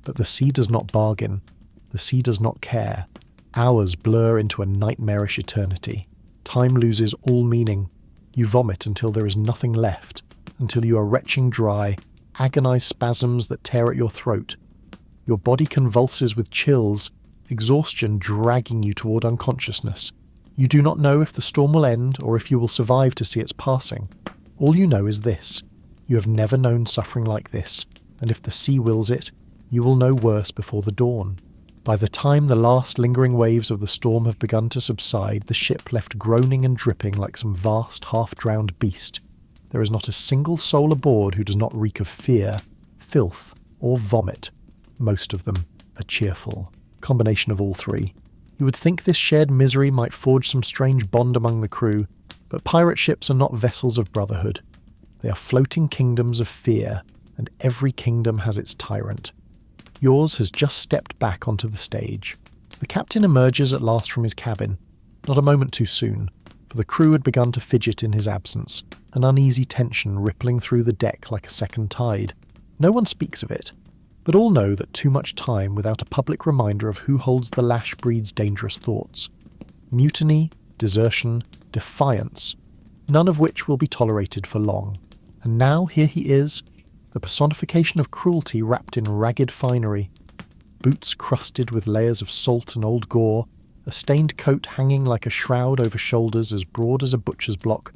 But the sea does not bargain. The sea does not care. Hours blur into a nightmarish eternity. Time loses all meaning. You vomit until there is nothing left, until you are retching dry, agonized spasms that tear at your throat. Your body convulses with chills, exhaustion dragging you toward unconsciousness. You do not know if the storm will end or if you will survive to see its passing. All you know is this: you have never known suffering like this, and if the sea wills it, you will know worse before the dawn. By the time the last lingering waves of the storm have begun to subside, the ship left groaning and dripping like some vast, half-drowned beast. There is not a single soul aboard who does not reek of fear, filth, or vomit. Most of them are cheerful. Combination of all three. You would think this shared misery might forge some strange bond among the crew, but pirate ships are not vessels of brotherhood. They are floating kingdoms of fear, and every kingdom has its tyrant. Yours has just stepped back onto the stage. The captain emerges at last from his cabin, not a moment too soon, for the crew had begun to fidget in his absence, an uneasy tension rippling through the deck like a second tide. No one speaks of it, but all know that too much time without a public reminder of who holds the lash breeds dangerous thoughts. Mutiny, desertion, defiance, none of which will be tolerated for long. And now here he is, the personification of cruelty wrapped in ragged finery, boots crusted with layers of salt and old gore, a stained coat hanging like a shroud over shoulders as broad as a butcher's block,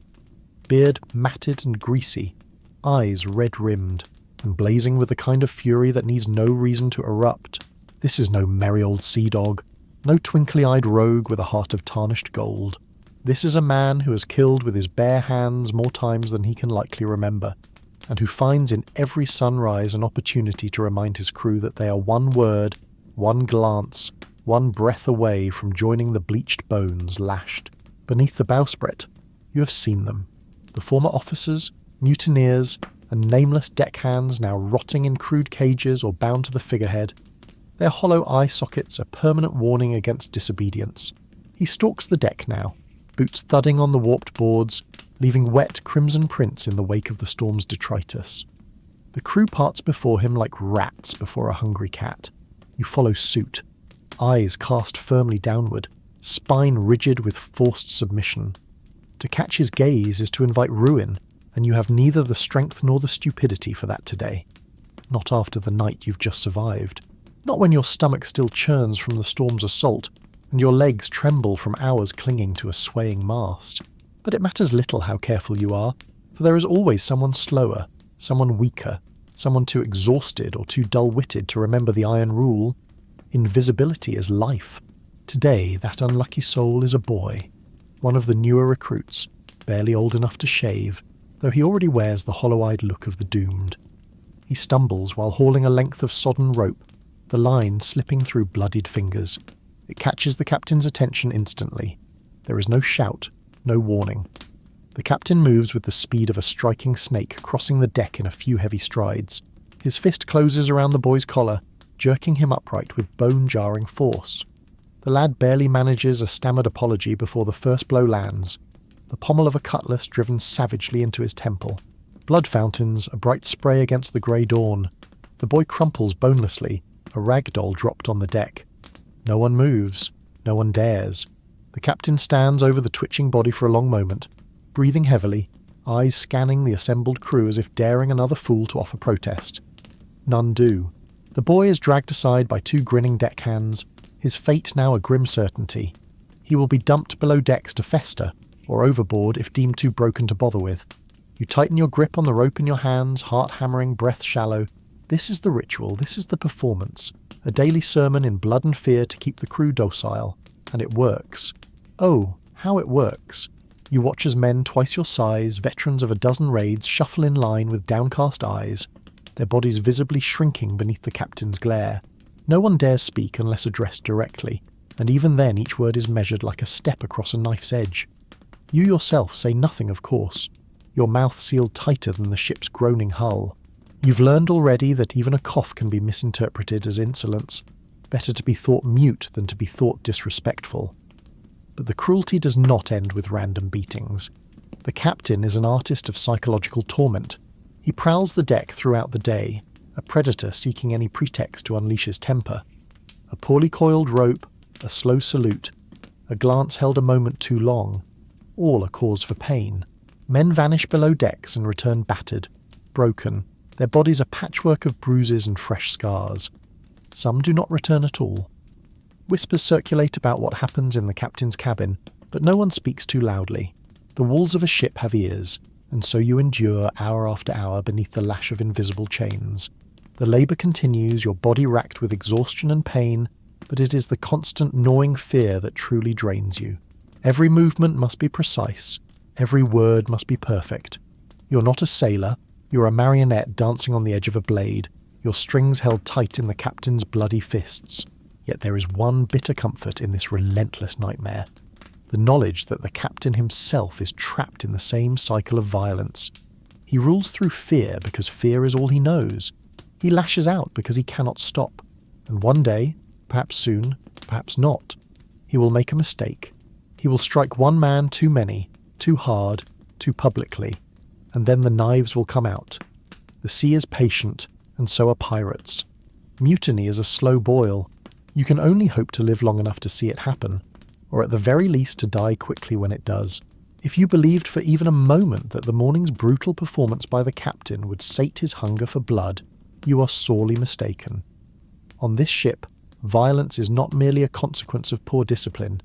beard matted and greasy, eyes red-rimmed, and blazing with the kind of fury that needs no reason to erupt. This is no merry old sea dog, no twinkly-eyed rogue with a heart of tarnished gold. This is a man who has killed with his bare hands more times than he can likely remember, and who finds in every sunrise an opportunity to remind his crew that they are one word, one glance, one breath away from joining the bleached bones lashed. Beneath the bowsprit, you have seen them. The former officers, mutineers, and nameless deckhands now rotting in crude cages or bound to the figurehead. Their hollow eye sockets a permanent warning against disobedience. He stalks the deck now, boots thudding on the warped boards, leaving wet crimson prints in the wake of the storm's detritus. The crew parts before him like rats before a hungry cat. You follow suit, eyes cast firmly downward, spine rigid with forced submission. To catch his gaze is to invite ruin, and you have neither the strength nor the stupidity for that today. Not after the night you've just survived. Not when your stomach still churns from the storm's assault, and your legs tremble from hours clinging to a swaying mast. But it matters little how careful you are, for there is always someone slower, someone weaker, someone too exhausted or too dull-witted to remember the iron rule. Invisibility is life. Today, that unlucky soul is a boy, one of the newer recruits, barely old enough to shave, though he already wears the hollow-eyed look of the doomed. He stumbles while hauling a length of sodden rope, the line slipping through bloodied fingers. It catches the captain's attention instantly. There is no shout, no warning. The captain moves with the speed of a striking snake, crossing the deck in a few heavy strides. His fist closes around the boy's collar, jerking him upright with bone-jarring force. The lad barely manages a stammered apology before the first blow lands, the pommel of a cutlass driven savagely into his temple. Blood fountains, a bright spray against the grey dawn. The boy crumples bonelessly, a rag doll dropped on the deck. No one moves, no one dares. The captain stands over the twitching body for a long moment, breathing heavily, eyes scanning the assembled crew as if daring another fool to offer protest. None do. The boy is dragged aside by two grinning deckhands, his fate now a grim certainty. He will be dumped below decks to fester, or overboard if deemed too broken to bother with. You tighten your grip on the rope in your hands, heart hammering, breath shallow. This is the ritual, this is the performance, a daily sermon in blood and fear to keep the crew docile. And it works. Oh, how it works. You watch as men twice your size, veterans of a dozen raids, shuffle in line with downcast eyes, their bodies visibly shrinking beneath the captain's glare. No one dares speak unless addressed directly, and even then each word is measured like a step across a knife's edge. You yourself say nothing, of course, your mouth sealed tighter than the ship's groaning hull. You've learned already that even a cough can be misinterpreted as insolence. Better to be thought mute than to be thought disrespectful. But the cruelty does not end with random beatings. The captain is an artist of psychological torment. He prowls the deck throughout the day, a predator seeking any pretext to unleash his temper. A poorly coiled rope, a slow salute, a glance held a moment too long, all a cause for pain. Men vanish below decks and return battered, broken, their bodies a patchwork of bruises and fresh scars. Some do not return at all. Whispers circulate about what happens in the captain's cabin, but no one speaks too loudly. The walls of a ship have ears, and so you endure hour after hour beneath the lash of invisible chains. The labour continues, your body racked with exhaustion and pain, but it is the constant gnawing fear that truly drains you. Every movement must be precise, every word must be perfect. You're not a sailor, you're a marionette dancing on the edge of a blade, your strings held tight in the captain's bloody fists. Yet there is one bitter comfort in this relentless nightmare. The knowledge that the captain himself is trapped in the same cycle of violence. He rules through fear because fear is all he knows. He lashes out because he cannot stop. And one day, perhaps soon, perhaps not, he will make a mistake. He will strike one man too many, too hard, too publicly, and then the knives will come out. The sea is patient, and so are pirates. Mutiny is a slow boil. You can only hope to live long enough to see it happen, or at the very least to die quickly when it does. If you believed for even a moment that the morning's brutal performance by the captain would sate his hunger for blood, you are sorely mistaken. On this ship, violence is not merely a consequence of poor discipline,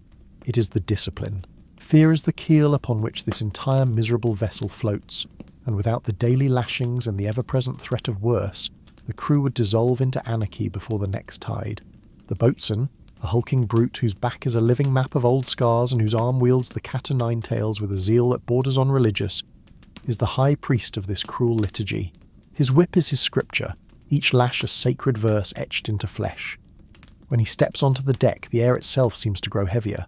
it is the discipline. Fear is the keel upon which this entire miserable vessel floats, and without the daily lashings and the ever-present threat of worse, the crew would dissolve into anarchy before the next tide. The boatswain, a hulking brute whose back is a living map of old scars and whose arm wields the cat-o'-nine-tails with a zeal that borders on religious, is the high priest of this cruel liturgy. His whip is his scripture, each lash a sacred verse etched into flesh. When he steps onto the deck, the air itself seems to grow heavier.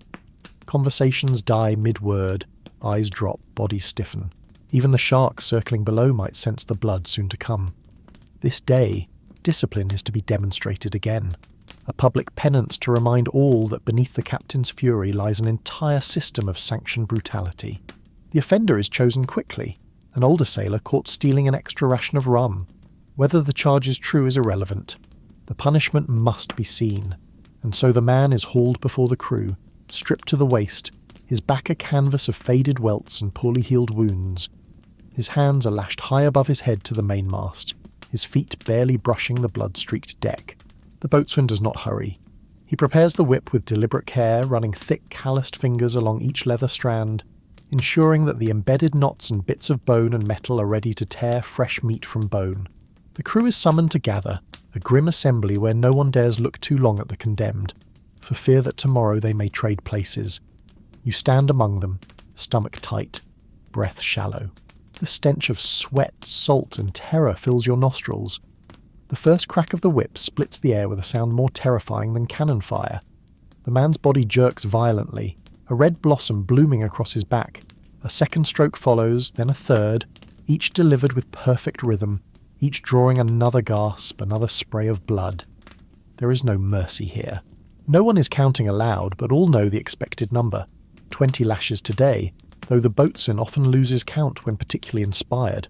Conversations die mid-word, eyes drop, bodies stiffen. Even the sharks circling below might sense the blood soon to come. This day, discipline is to be demonstrated again. A public penance to remind all that beneath the captain's fury lies an entire system of sanctioned brutality. The offender is chosen quickly, an older sailor caught stealing an extra ration of rum. Whether the charge is true is irrelevant. The punishment must be seen, and so the man is hauled before the crew, stripped to the waist, his back a canvas of faded welts and poorly healed wounds. His hands are lashed high above his head to the mainmast, his feet barely brushing the blood-streaked deck. The boatswain does not hurry. He prepares the whip with deliberate care, running thick, calloused fingers along each leather strand, ensuring that the embedded knots and bits of bone and metal are ready to tear fresh meat from bone. The crew is summoned to gather, a grim assembly where no one dares look too long at the condemned, for fear that tomorrow they may trade places. You stand among them, stomach tight, breath shallow. The stench of sweat, salt, and terror fills your nostrils. The first crack of the whip splits the air with a sound more terrifying than cannon fire. The man's body jerks violently, a red blossom blooming across his back. A second stroke follows, then a third, each delivered with perfect rhythm, each drawing another gasp, another spray of blood. There is no mercy here. No one is counting aloud, but all know the expected number. 20 lashes today, though the boatswain often loses count when particularly inspired.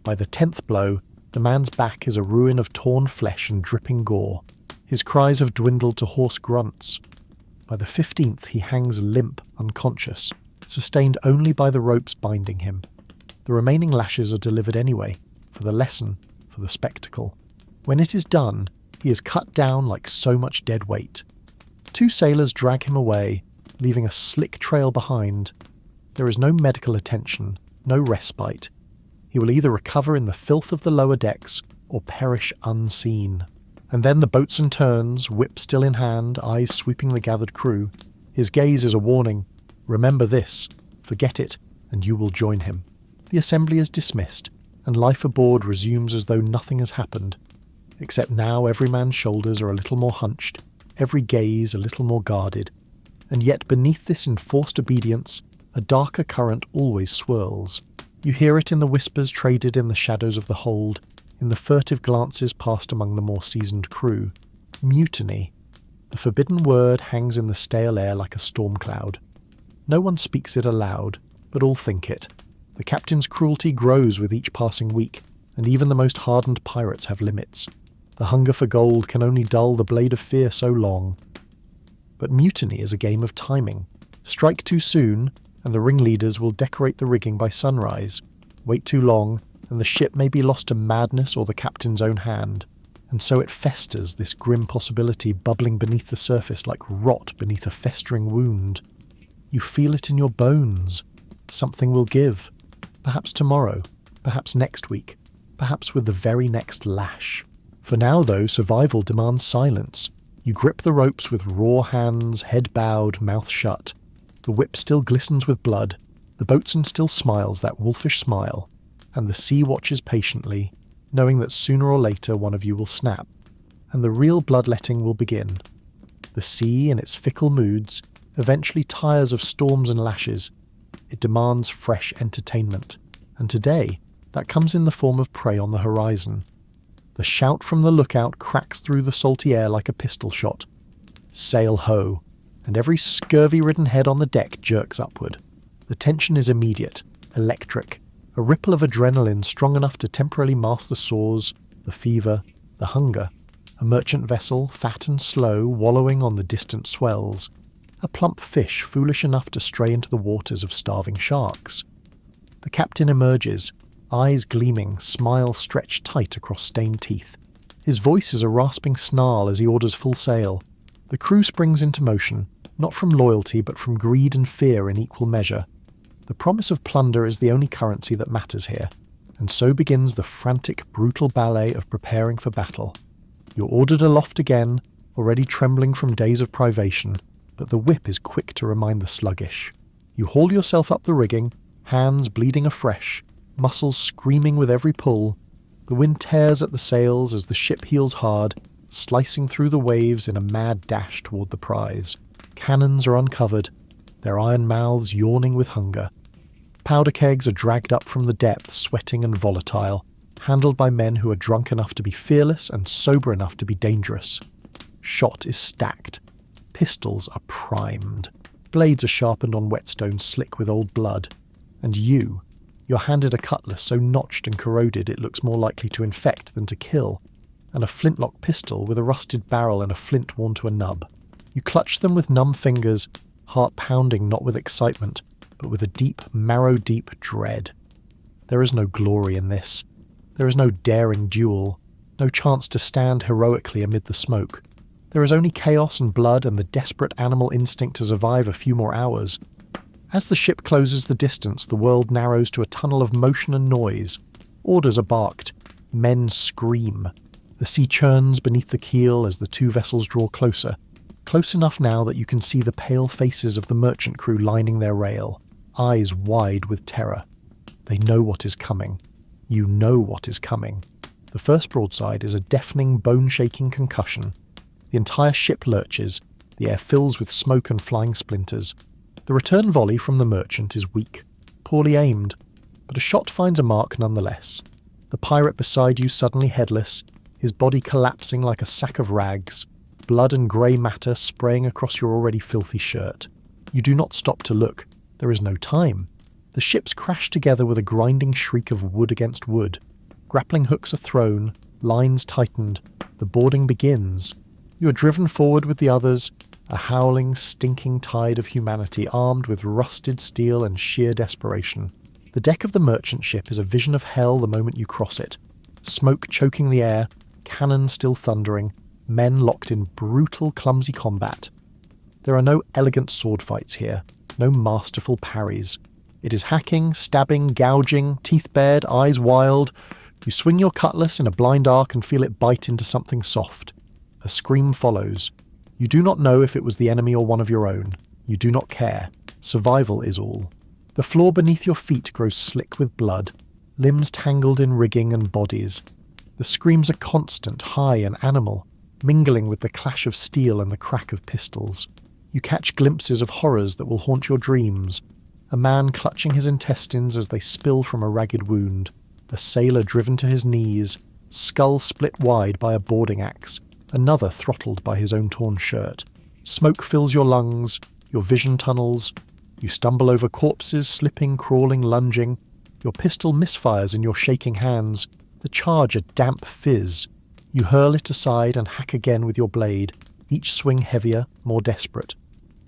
By the 10th blow, the man's back is a ruin of torn flesh and dripping gore. His cries have dwindled to hoarse grunts. By the 15th, he hangs limp, unconscious, sustained only by the ropes binding him. The remaining lashes are delivered anyway, for the lesson, for the spectacle. When it is done, he is cut down like so much dead weight. 2 sailors drag him away, leaving a slick trail behind. There is no medical attention, no respite. He will either recover in the filth of the lower decks, or perish unseen. And then the boatswain turns, whip still in hand, eyes sweeping the gathered crew. His gaze is a warning. Remember this, forget it, and you will join him. The assembly is dismissed, and life aboard resumes as though nothing has happened. Except now every man's shoulders are a little more hunched, every gaze a little more guarded. And yet beneath this enforced obedience, a darker current always swirls. You hear it in the whispers traded in the shadows of the hold, in the furtive glances passed among the more seasoned crew. Mutiny. The forbidden word hangs in the stale air like a storm cloud. No one speaks it aloud, but all think it. The captain's cruelty grows with each passing week, and even the most hardened pirates have limits. The hunger for gold can only dull the blade of fear so long. But mutiny is a game of timing. Strike too soon, and the ringleaders will decorate the rigging by sunrise. Wait too long, and the ship may be lost to madness or the captain's own hand. And so it festers, this grim possibility bubbling beneath the surface like rot beneath a festering wound. You feel it in your bones. Something will give. Perhaps tomorrow, perhaps next week, perhaps with the very next lash. For now, though, survival demands silence. You grip the ropes with raw hands, head bowed, mouth shut. The whip still glistens with blood, the boatswain still smiles that wolfish smile, and the sea watches patiently, knowing that sooner or later one of you will snap, and the real bloodletting will begin. The sea, in its fickle moods, eventually tires of storms and lashes. It demands fresh entertainment, and today that comes in the form of prey on the horizon. The shout from the lookout cracks through the salty air like a pistol shot. Sail ho! and every scurvy-ridden head on the deck jerks upward. The tension is immediate, electric, a ripple of adrenaline strong enough to temporarily mask the sores, the fever, the hunger. A merchant vessel, fat and slow, wallowing on the distant swells. A plump fish foolish enough to stray into the waters of starving sharks. The captain emerges, eyes gleaming, smile stretched tight across stained teeth. His voice is a rasping snarl as he orders full sail. The crew springs into motion, not from loyalty but from greed and fear in equal measure. The promise of plunder is the only currency that matters here, and so begins the frantic, brutal ballet of preparing for battle. You're ordered aloft again, already trembling from days of privation, but the whip is quick to remind the sluggish. You haul yourself up the rigging, hands bleeding afresh, muscles screaming with every pull. The wind tears at the sails as the ship heels hard, slicing through the waves in a mad dash toward the prize. Cannons are uncovered, their iron mouths yawning with hunger. Powder kegs are dragged up from the depths, sweating and volatile, handled by men who are drunk enough to be fearless and sober enough to be dangerous. Shot is stacked. Pistols are primed. Blades are sharpened on whetstones slick with old blood. And you're handed a cutlass so notched and corroded it looks more likely to infect than to kill, and a flintlock pistol with a rusted barrel and a flint worn to a nub. You clutch them with numb fingers, heart pounding not with excitement, but with a deep, marrow-deep dread. There is no glory in this. There is no daring duel, no chance to stand heroically amid the smoke. There is only chaos and blood and the desperate animal instinct to survive a few more hours. As the ship closes the distance, the world narrows to a tunnel of motion and noise. Orders are barked. Men scream. The sea churns beneath the keel as the two vessels draw closer. Close enough now that you can see the pale faces of the merchant crew lining their rail, eyes wide with terror. They know what is coming. You know what is coming. The first broadside is a deafening, bone-shaking concussion. The entire ship lurches. The air fills with smoke and flying splinters. The return volley from the merchant is weak, poorly aimed, but a shot finds a mark nonetheless. The pirate beside you suddenly headless, his body collapsing like a sack of rags, blood and grey matter spraying across your already filthy shirt. You do not stop to look. There is no time. The ships crash together with a grinding shriek of wood against wood. Grappling hooks are thrown, lines tightened. The boarding begins. You are driven forward with the others, a howling, stinking tide of humanity armed with rusted steel and sheer desperation. The deck of the merchant ship is a vision of hell the moment you cross it. Smoke choking the air, cannon still thundering, men locked in brutal, clumsy combat. There are no elegant sword fights here, no masterful parries. It is hacking, stabbing, gouging, teeth bared, eyes wild. You swing your cutlass in a blind arc and feel it bite into something soft. A scream follows. You do not know if it was the enemy or one of your own. You do not care. Survival is all. The floor beneath your feet grows slick with blood, limbs tangled in rigging and bodies. The screams are constant, high and animal, mingling with the clash of steel and the crack of pistols. You catch glimpses of horrors that will haunt your dreams. A man clutching his intestines as they spill from a ragged wound. A sailor driven to his knees, skull split wide by a boarding axe. Another throttled by his own torn shirt. Smoke fills your lungs, your vision tunnels. You stumble over corpses, slipping, crawling, lunging. Your pistol misfires in your shaking hands. The charge a damp fizz. You hurl it aside and hack again with your blade, each swing heavier, more desperate.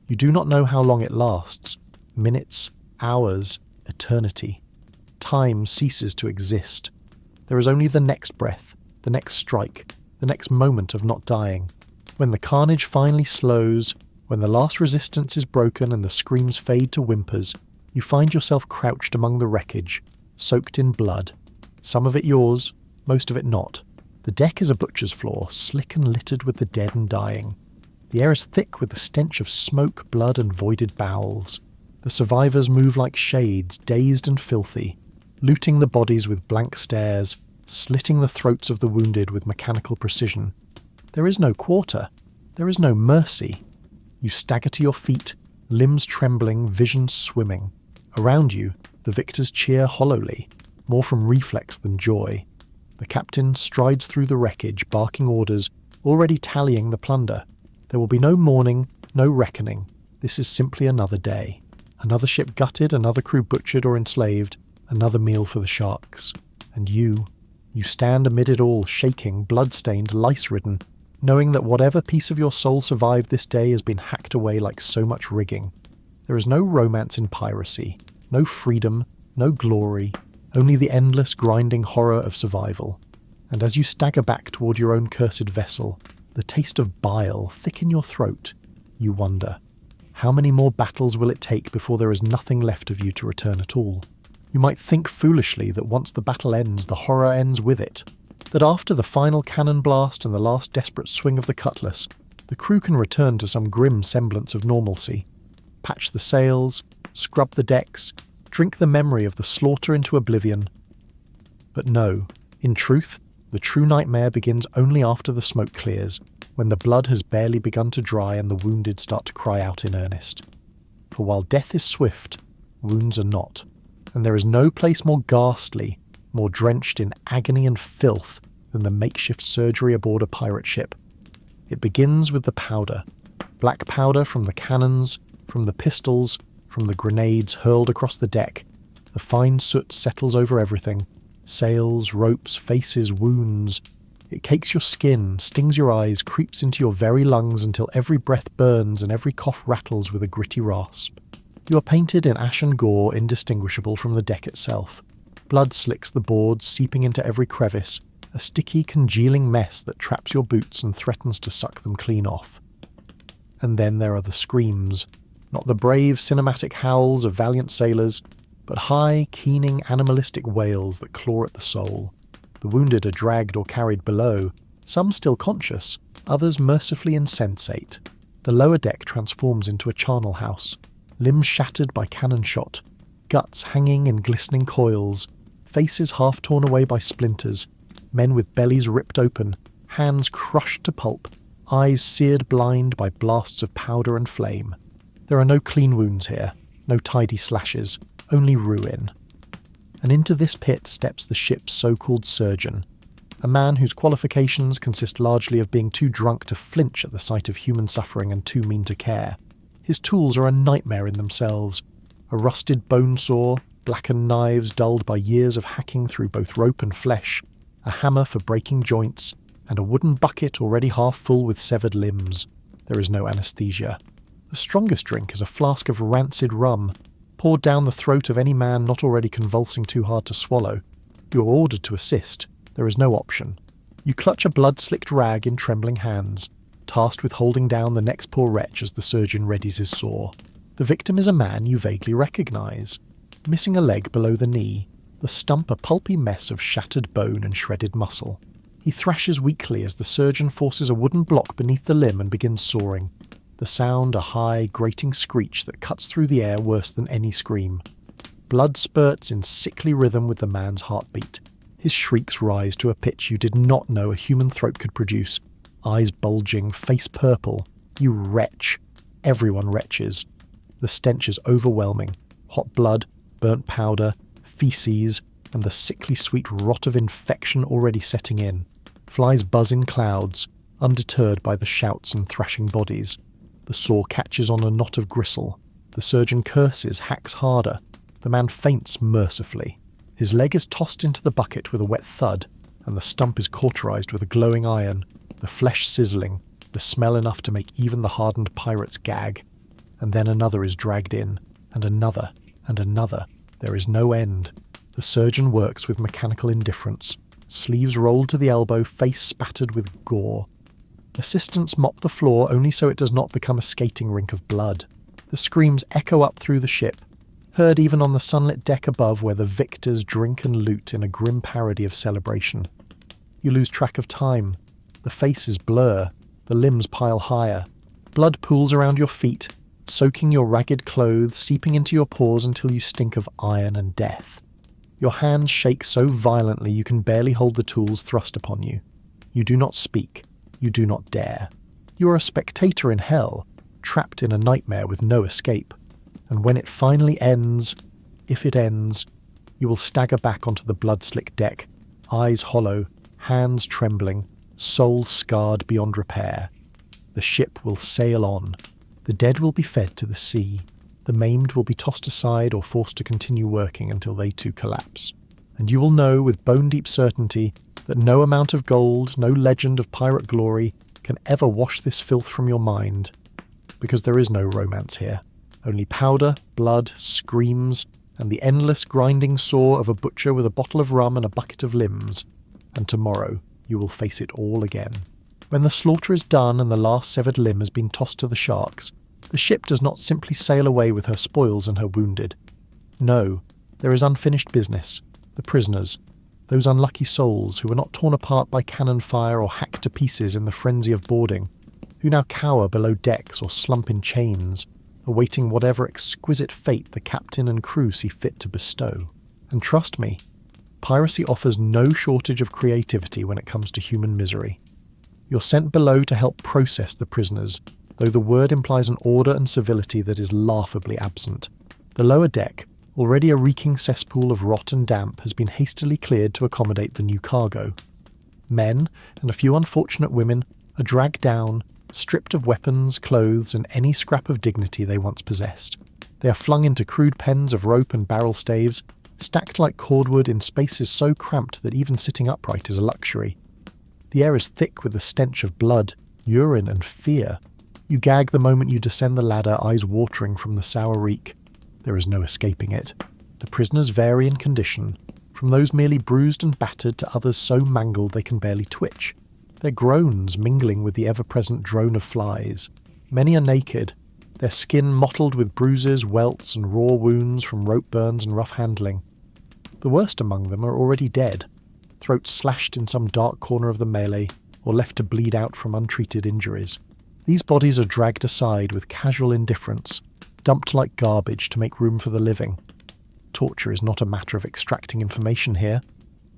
You do not know how long it lasts. Minutes, hours, eternity. Time ceases to exist. There is only the next breath, the next strike, the next moment of not dying. When the carnage finally slows, when the last resistance is broken and the screams fade to whimpers, you find yourself crouched among the wreckage, soaked in blood. Some of it yours, most of it not. The deck is a butcher's floor, slick and littered with the dead and dying. The air is thick with the stench of smoke, blood and voided bowels. The survivors move like shades, dazed and filthy, looting the bodies with blank stares, slitting the throats of the wounded with mechanical precision. There is no quarter. There is no mercy. You stagger to your feet, limbs trembling, visions swimming. Around you, the victors cheer hollowly, more from reflex than joy. The captain strides through the wreckage, barking orders, already tallying the plunder. There will be no mourning, No reckoning. This is simply another day. Another ship gutted, another crew butchered or enslaved, another meal for the sharks. And you stand amid it all, shaking, blood-stained, lice-ridden, knowing that whatever piece of your soul survived this day has been hacked away like so much rigging. There is no romance in piracy, no freedom, no glory, only the endless grinding horror of survival. And as you stagger back toward your own cursed vessel, the taste of bile thick in your throat, you wonder, how many more battles will it take before there is nothing left of you to return at all? You might think foolishly that once the battle ends, the horror ends with it. That after the final cannon blast and the last desperate swing of the cutlass, the crew can return to some grim semblance of normalcy. Patch the sails, scrub the decks, drink the memory of the slaughter into oblivion. But no, in truth, the true nightmare begins only after the smoke clears, when the blood has barely begun to dry and the wounded start to cry out in earnest. For while death is swift, wounds are not, and there is no place more ghastly, more drenched in agony and filth than the makeshift surgery aboard a pirate ship. It begins with the powder, black powder from the cannons, from the pistols, from the grenades hurled across the deck. The fine soot settles over everything, sails, ropes, faces, wounds. It cakes your skin, stings your eyes, creeps into your very lungs until every breath burns and every cough rattles with a gritty rasp. You are painted in ashen gore indistinguishable from the deck itself. Blood slicks the boards, seeping into every crevice, a sticky, congealing mess that traps your boots and threatens to suck them clean off. And then there are the screams, not the brave cinematic howls of valiant sailors, but high, keening, animalistic wails that claw at the soul. The wounded are dragged or carried below, some still conscious, others mercifully insensate. The lower deck transforms into a charnel house, limbs shattered by cannon shot, guts hanging in glistening coils, faces half torn away by splinters, men with bellies ripped open, hands crushed to pulp, eyes seared blind by blasts of powder and flame. There are no clean wounds here, no tidy slashes, only ruin. And into this pit steps the ship's so-called surgeon, a man whose qualifications consist largely of being too drunk to flinch at the sight of human suffering and too mean to care. His tools are a nightmare in themselves, a rusted bone saw, blackened knives dulled by years of hacking through both rope and flesh, a hammer for breaking joints, and a wooden bucket already half full with severed limbs. There is no anaesthesia. The strongest drink is a flask of rancid rum, poured down the throat of any man not already convulsing too hard to swallow. You are ordered to assist. There is no option. You clutch a blood-slicked rag in trembling hands, tasked with holding down the next poor wretch as the surgeon readies his saw. The victim is a man you vaguely recognise. Missing a leg below the knee, the stump a pulpy mess of shattered bone and shredded muscle. He thrashes weakly as the surgeon forces a wooden block beneath the limb and begins sawing. The sound a high, grating screech that cuts through the air worse than any scream. Blood spurts in sickly rhythm with the man's heartbeat. His shrieks rise to a pitch you did not know a human throat could produce. Eyes bulging, face purple. You wretch. Everyone retches. The stench is overwhelming. Hot blood, burnt powder, feces, and the sickly sweet rot of infection already setting in. Flies buzz in clouds, undeterred by the shouts and thrashing bodies. The saw catches on a knot of gristle. The surgeon curses, hacks harder. The man faints mercifully. His leg is tossed into the bucket with a wet thud, and the stump is cauterized with a glowing iron, the flesh sizzling, the smell enough to make even the hardened pirates gag. And then another is dragged in, and another, and another. There is no end. The surgeon works with mechanical indifference, sleeves rolled to the elbow, face spattered with gore. Assistants mop the floor only so it does not become a skating rink of blood. The screams echo up through the ship, heard even on the sunlit deck above where the victors drink and loot in a grim parody of celebration. You lose track of time. The faces blur, the limbs pile higher. Blood pools around your feet, soaking your ragged clothes, seeping into your pores until you stink of iron and death. Your hands shake so violently you can barely hold the tools thrust upon you. You do not speak. You do not dare. You are a spectator in hell, trapped in a nightmare with no escape. And when it finally ends, if it ends, you will stagger back onto the blood-slick deck, eyes hollow, hands trembling, soul scarred beyond repair. The ship will sail on. The dead will be fed to the sea. The maimed will be tossed aside or forced to continue working until they too collapse. And you will know with bone-deep certainty that no amount of gold, no legend of pirate glory can ever wash this filth from your mind, because there is no romance here. Only powder, blood, screams, and the endless grinding saw of a butcher with a bottle of rum and a bucket of limbs. And tomorrow you will face it all again. When the slaughter is done and the last severed limb has been tossed to the sharks, the ship does not simply sail away with her spoils and her wounded. No, there is unfinished business. The prisoners, those unlucky souls who were not torn apart by cannon fire or hacked to pieces in the frenzy of boarding, who now cower below decks or slump in chains, awaiting whatever exquisite fate the captain and crew see fit to bestow. And trust me, piracy offers no shortage of creativity when it comes to human misery. You're sent below to help process the prisoners, though the word implies an order and civility that is laughably absent. The lower deck, already a reeking cesspool of rot and damp, has been hastily cleared to accommodate the new cargo. Men, and a few unfortunate women, are dragged down, stripped of weapons, clothes, and any scrap of dignity they once possessed. They are flung into crude pens of rope and barrel staves, stacked like cordwood in spaces so cramped that even sitting upright is a luxury. The air is thick with the stench of blood, urine, and fear. You gag the moment you descend the ladder, eyes watering from the sour reek. There is no escaping it. The prisoners vary in condition, from those merely bruised and battered to others so mangled they can barely twitch, their groans mingling with the ever-present drone of flies. Many are naked, their skin mottled with bruises, welts, and raw wounds from rope burns and rough handling. The worst among them are already dead, throats slashed in some dark corner of the melee, or left to bleed out from untreated injuries. These bodies are dragged aside with casual indifference, dumped like garbage to make room for the living. Torture is not a matter of extracting information here.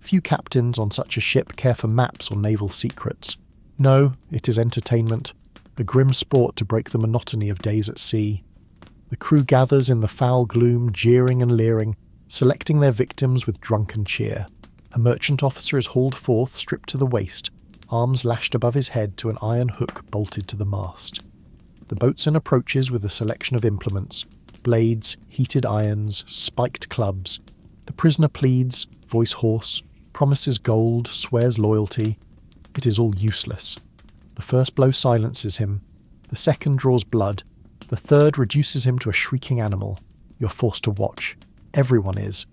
Few captains on such a ship care for maps or naval secrets. No, it is entertainment, a grim sport to break the monotony of days at sea. The crew gathers in the foul gloom, jeering and leering, selecting their victims with drunken cheer. A merchant officer is hauled forth, stripped to the waist, arms lashed above his head to an iron hook bolted to the mast. The boatswain approaches with a selection of implements, blades, heated irons, spiked clubs. The prisoner pleads, voice hoarse, promises gold, swears loyalty. It is all useless. The first blow silences him, the second draws blood, the third reduces him to a shrieking animal. You're forced to watch. Everyone is.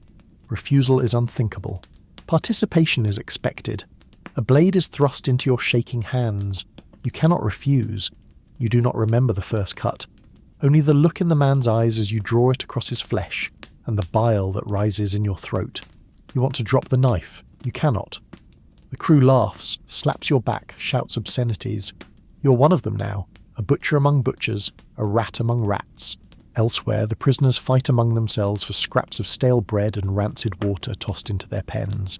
Refusal is unthinkable. Participation is expected. A blade is thrust into your shaking hands. You cannot refuse. You do not remember the first cut. Only the look in the man's eyes as you draw it across his flesh, and the bile that rises in your throat. You want to drop the knife. You cannot. The crew laughs, slaps your back, shouts obscenities. You're one of them now, a butcher among butchers, a rat among rats. Elsewhere, the prisoners fight among themselves for scraps of stale bread and rancid water tossed into their pens.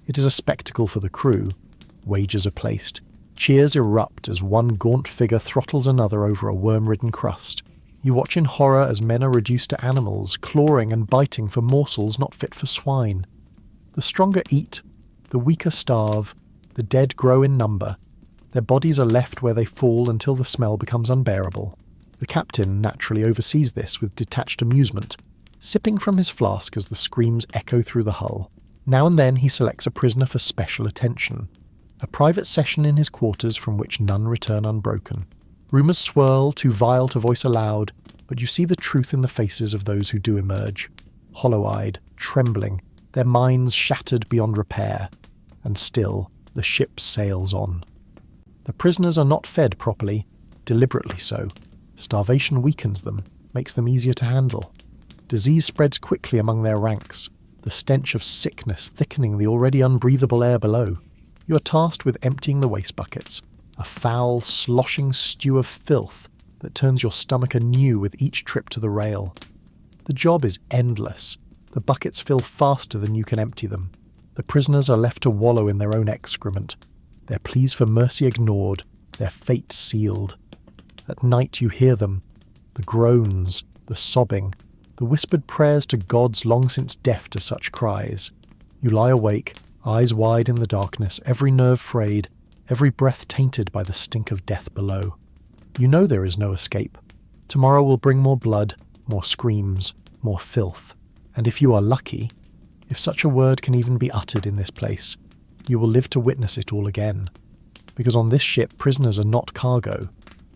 It is a spectacle for the crew. Wagers are placed. Cheers erupt as one gaunt figure throttles another over a worm-ridden crust. You watch in horror as men are reduced to animals, clawing and biting for morsels not fit for swine. The stronger eat, the weaker starve, the dead grow in number. Their bodies are left where they fall until the smell becomes unbearable. The captain naturally oversees this with detached amusement, sipping from his flask as the screams echo through the hull. Now and then he selects a prisoner for special attention. A private session in his quarters from which none return unbroken. Rumours swirl, too vile to voice aloud, but you see the truth in the faces of those who do emerge. Hollow-eyed, trembling, their minds shattered beyond repair. And still, the ship sails on. The prisoners are not fed properly, deliberately so. Starvation weakens them, makes them easier to handle. Disease spreads quickly among their ranks, the stench of sickness thickening the already unbreathable air below. You are tasked with emptying the waste buckets, a foul, sloshing stew of filth that turns your stomach anew with each trip to the rail. The job is endless. The buckets fill faster than you can empty them. The prisoners are left to wallow in their own excrement, their pleas for mercy ignored, their fate sealed. At night you hear them, the groans, the sobbing, the whispered prayers to gods long since deaf to such cries. You lie awake, eyes wide in the darkness, every nerve frayed, every breath tainted by the stink of death below. You know there is no escape. Tomorrow will bring more blood, more screams, more filth. And if you are lucky, if such a word can even be uttered in this place, you will live to witness it all again. Because on this ship, prisoners are not cargo,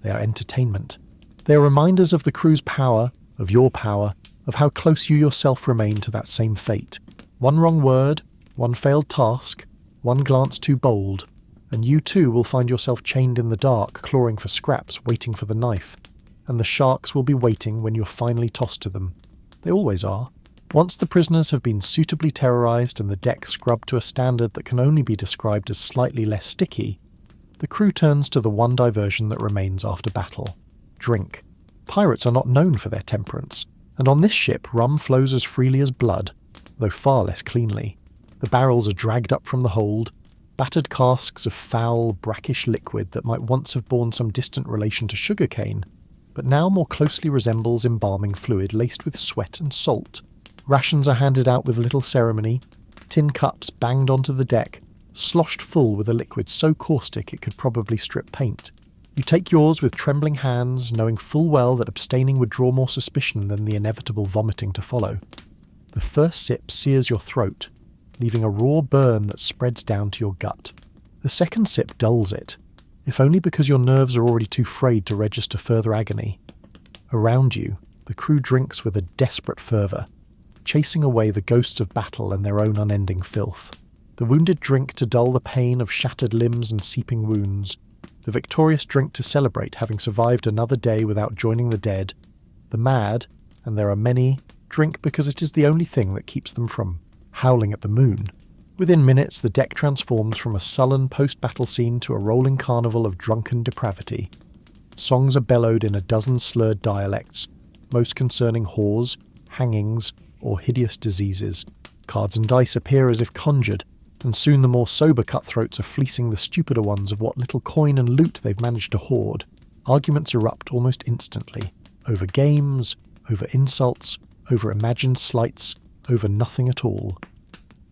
they are entertainment. They are reminders of the crew's power, of your power, of how close you yourself remain to that same fate. One wrong word, one failed task, one glance too bold, and you too will find yourself chained in the dark, clawing for scraps, waiting for the knife. And the sharks will be waiting when you're finally tossed to them. They always are. Once the prisoners have been suitably terrorised and the deck scrubbed to a standard that can only be described as slightly less sticky, the crew turns to the one diversion that remains after battle: drink. Pirates are not known for their temperance, and on this ship rum flows as freely as blood, though far less cleanly. The barrels are dragged up from the hold, battered casks of foul, brackish liquid that might once have borne some distant relation to sugarcane, but now more closely resembles embalming fluid laced with sweat and salt. Rations are handed out with little ceremony, tin cups banged onto the deck, sloshed full with a liquid so caustic it could probably strip paint. You take yours with trembling hands, knowing full well that abstaining would draw more suspicion than the inevitable vomiting to follow. The first sip sears your throat, leaving a raw burn that spreads down to your gut. The second sip dulls it, if only because your nerves are already too frayed to register further agony. Around you, the crew drinks with a desperate fervour, chasing away the ghosts of battle and their own unending filth. The wounded drink to dull the pain of shattered limbs and seeping wounds. The victorious drink to celebrate having survived another day without joining the dead. The mad, and there are many, drink because it is the only thing that keeps them from howling at the moon. Within minutes, the deck transforms from a sullen post-battle scene to a rolling carnival of drunken depravity. Songs are bellowed in a dozen slurred dialects, most concerning whores, hangings, or hideous diseases. Cards and dice appear as if conjured, and soon the more sober cutthroats are fleecing the stupider ones of what little coin and loot they've managed to hoard. Arguments erupt almost instantly, over games, over insults, over imagined slights, over nothing at all.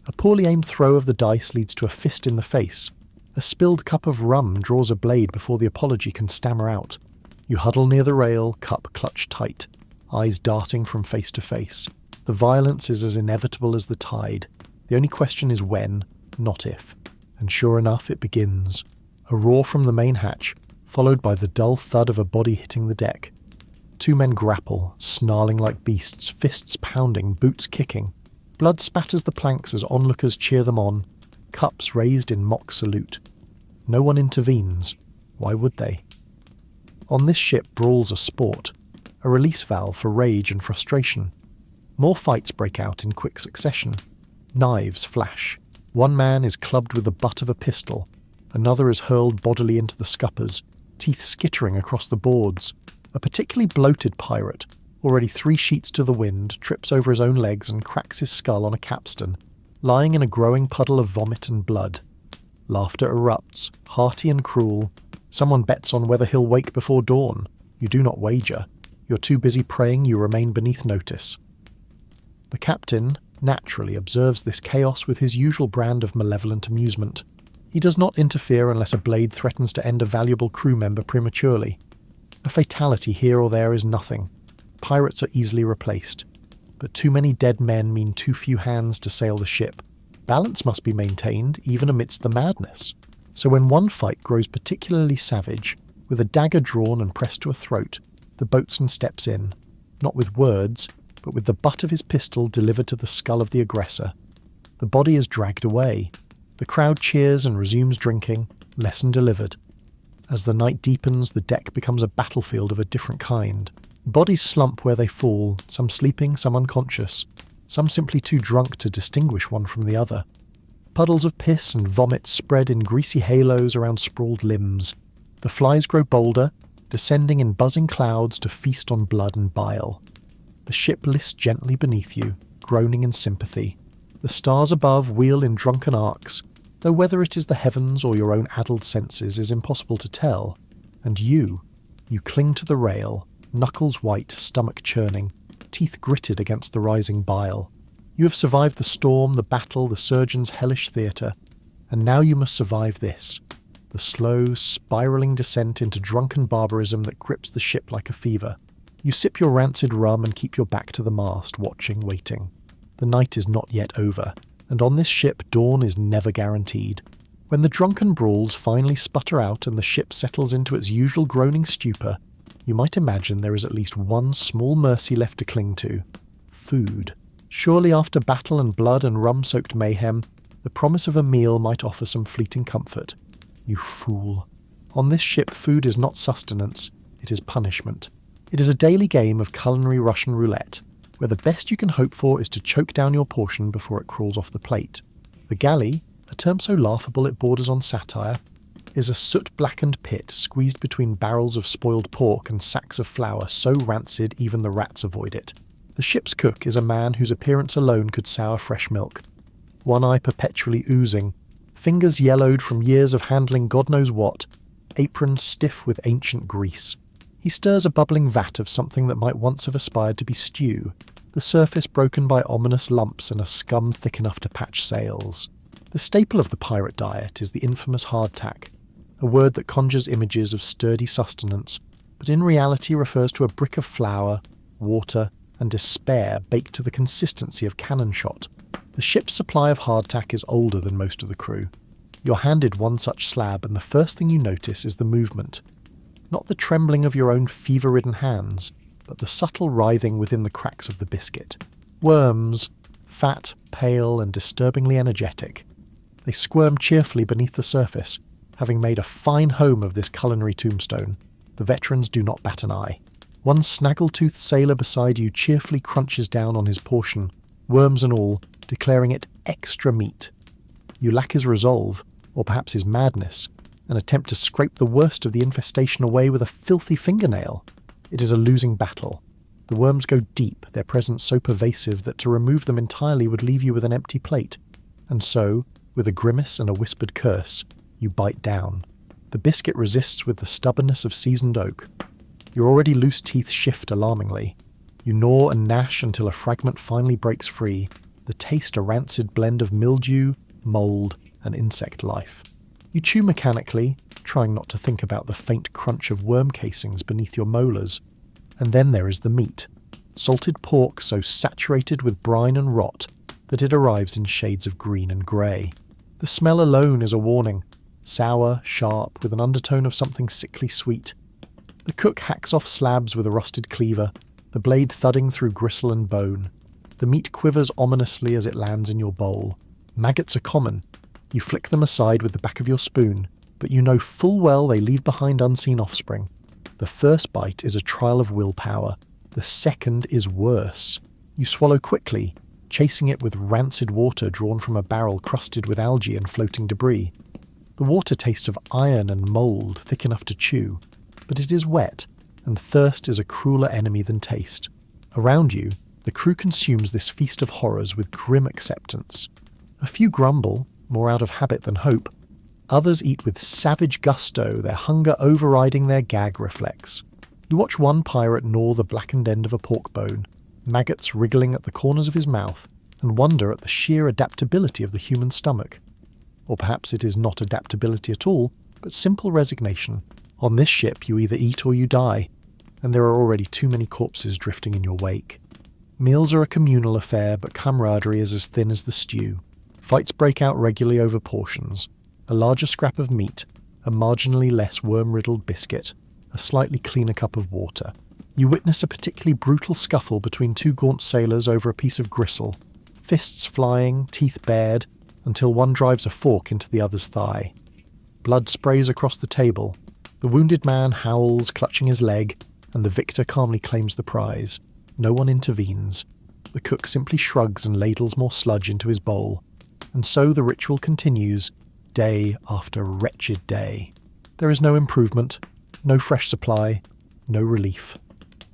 A poorly aimed throw of the dice leads to a fist in the face. A spilled cup of rum draws a blade before the apology can stammer out. You huddle near the rail, cup clutched tight, eyes darting from face to face. The violence is as inevitable as the tide. The only question is when, not if. And sure enough, it begins. A roar from the main hatch, followed by the dull thud of a body hitting the deck. Two men grapple, snarling like beasts, fists pounding, boots kicking. Blood spatters the planks as onlookers cheer them on, cups raised in mock salute. No one intervenes. Why would they? On this ship, brawls are sport, a release valve for rage and frustration. More fights break out in quick succession. Knives flash. One man is clubbed with the butt of a pistol. Another is hurled bodily into the scuppers, teeth skittering across the boards. A particularly bloated pirate, already 3 sheets to the wind, trips over his own legs and cracks his skull on a capstan, lying in a growing puddle of vomit and blood. Laughter erupts, hearty and cruel. Someone bets on whether he'll wake before dawn. You do not wager. You're too busy praying you remain beneath notice. The captain naturally observes this chaos with his usual brand of malevolent amusement. He does not interfere unless a blade threatens to end a valuable crew member prematurely. A fatality here or there is nothing. Pirates are easily replaced. But too many dead men mean too few hands to sail the ship. Balance must be maintained even amidst the madness. So when one fight grows particularly savage, with a dagger drawn and pressed to a throat, the boatswain steps in, not with words, but with the butt of his pistol delivered to the skull of the aggressor. The body is dragged away. The crowd cheers and resumes drinking, lesson delivered. As the night deepens, the deck becomes a battlefield of a different kind. Bodies slump where they fall, some sleeping, some unconscious, some simply too drunk to distinguish one from the other. Puddles of piss and vomit spread in greasy halos around sprawled limbs. The flies grow bolder, descending in buzzing clouds to feast on blood and bile. The ship lists gently beneath you, groaning in sympathy. The stars above wheel in drunken arcs, though whether it is the heavens or your own addled senses is impossible to tell. And you cling to the rail, knuckles white, stomach churning, teeth gritted against the rising bile. You have survived the storm, the battle, the surgeon's hellish theatre, and now you must survive this, the slow, spiralling descent into drunken barbarism that grips the ship like a fever. You sip your rancid rum and keep your back to the mast, watching, waiting. The night is not yet over, and on this ship dawn is never guaranteed. When the drunken brawls finally sputter out and the ship settles into its usual groaning stupor, you might imagine there is at least one small mercy left to cling to: food. Surely after battle and blood and rum-soaked mayhem, the promise of a meal might offer some fleeting comfort. You fool. On this ship, food is not sustenance, it is punishment. It is a daily game of culinary Russian roulette, where the best you can hope for is to choke down your portion before it crawls off the plate. The galley, a term so laughable it borders on satire, is a soot-blackened pit squeezed between barrels of spoiled pork and sacks of flour so rancid even the rats avoid it. The ship's cook is a man whose appearance alone could sour fresh milk. One eye perpetually oozing, fingers yellowed from years of handling God knows what, apron stiff with ancient grease. He stirs a bubbling vat of something that might once have aspired to be stew, the surface broken by ominous lumps and a scum thick enough to patch sails. The staple of the pirate diet is the infamous hardtack, a word that conjures images of sturdy sustenance, but in reality refers to a brick of flour, water, and despair baked to the consistency of cannon shot. The ship's supply of hardtack is older than most of the crew. You're handed one such slab and the first thing you notice is the movement. Not the trembling of your own fever-ridden hands, but the subtle writhing within the cracks of the biscuit. Worms, fat, pale, and disturbingly energetic. They squirm cheerfully beneath the surface, having made a fine home of this culinary tombstone. The veterans do not bat an eye. One snaggle-toothed sailor beside you cheerfully crunches down on his portion, worms and all, declaring it extra meat. You lack his resolve, or perhaps his madness, and attempt to scrape the worst of the infestation away with a filthy fingernail. It is a losing battle. The worms go deep, their presence so pervasive that to remove them entirely would leave you with an empty plate. And so, with a grimace and a whispered curse, you bite down. The biscuit resists with the stubbornness of seasoned oak. Your already loose teeth shift alarmingly. You gnaw and gnash until a fragment finally breaks free, the taste a rancid blend of mildew, mould, and insect life. You chew mechanically, trying not to think about the faint crunch of worm casings beneath your molars. And then there is the meat. Salted pork so saturated with brine and rot that it arrives in shades of green and grey. The smell alone is a warning. Sour, sharp, with an undertone of something sickly sweet. The cook hacks off slabs with a rusted cleaver, the blade thudding through gristle and bone. The meat quivers ominously as it lands in your bowl. Maggots are common. You flick them aside with the back of your spoon, but you know full well they leave behind unseen offspring. The first bite is a trial of willpower. The second is worse. You swallow quickly, chasing it with rancid water drawn from a barrel crusted with algae and floating debris. The water tastes of iron and mould, thick enough to chew, but it is wet, and thirst is a crueler enemy than taste. Around you, the crew consumes this feast of horrors with grim acceptance. A few grumble, more out of habit than hope. Others eat with savage gusto, their hunger overriding their gag reflex. You watch one pirate gnaw the blackened end of a pork bone, maggots wriggling at the corners of his mouth, and wonder at the sheer adaptability of the human stomach. Or perhaps it is not adaptability at all, but simple resignation. On this ship you either eat or you die, and there are already too many corpses drifting in your wake. Meals are a communal affair, but camaraderie is as thin as the stew. Fights break out regularly over portions. A larger scrap of meat, a marginally less worm-riddled biscuit, a slightly cleaner cup of water. You witness a particularly brutal scuffle between two gaunt sailors over a piece of gristle, fists flying, teeth bared, until one drives a fork into the other's thigh. Blood sprays across the table. The wounded man howls, clutching his leg, and the victor calmly claims the prize. No one intervenes. The cook simply shrugs and ladles more sludge into his bowl. And so the ritual continues, day after wretched day. There is no improvement, no fresh supply, no relief.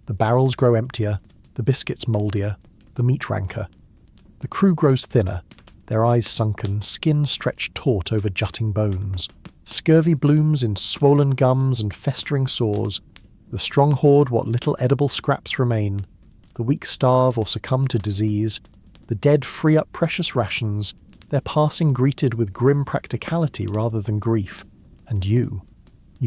The barrels grow emptier, the biscuits mouldier, the meat ranker. The crew grows thinner, their eyes sunken, skin stretched taut over jutting bones. Scurvy blooms in swollen gums and festering sores. The strong hoard what little edible scraps remain. The weak starve or succumb to disease. The dead free up precious rations, their passing greeted with grim practicality rather than grief. And you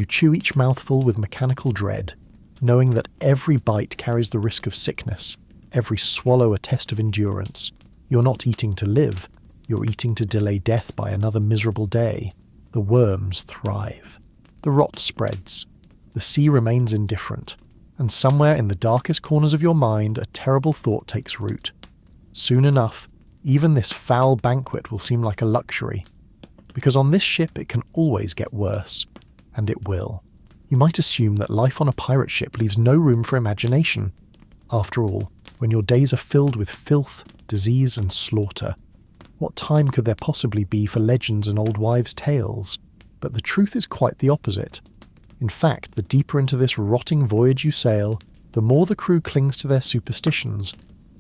chew each mouthful with mechanical dread. knowing that every bite carries the risk of sickness, every swallow a test of endurance. You're not eating to live, you're eating to delay death by another miserable day. The worms thrive. The rot spreads. The sea remains indifferent. And somewhere in the darkest corners of your mind, a terrible thought takes root. Soon enough, even this foul banquet will seem like a luxury. Because on this ship it can always get worse. And it will. You might assume that life on a pirate ship leaves no room for imagination. After all, when your days are filled with filth, disease and slaughter, what time could there possibly be for legends and old wives' tales? But the truth is quite the opposite. In fact, the deeper into this rotting voyage you sail, the more the crew clings to their superstitions,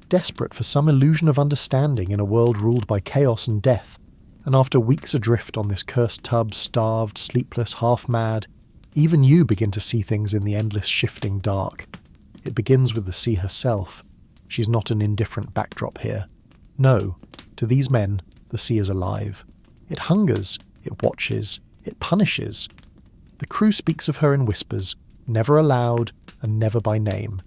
desperate for some illusion of understanding in a world ruled by chaos and death. And after weeks adrift on this cursed tub, starved, sleepless, half-mad, even you begin to see things in the endless shifting dark. It begins with the sea herself. She's not an indifferent backdrop here. No, to these men, the sea is alive. It hungers, it watches, it punishes. The crew speaks of her in whispers, never aloud and never by name.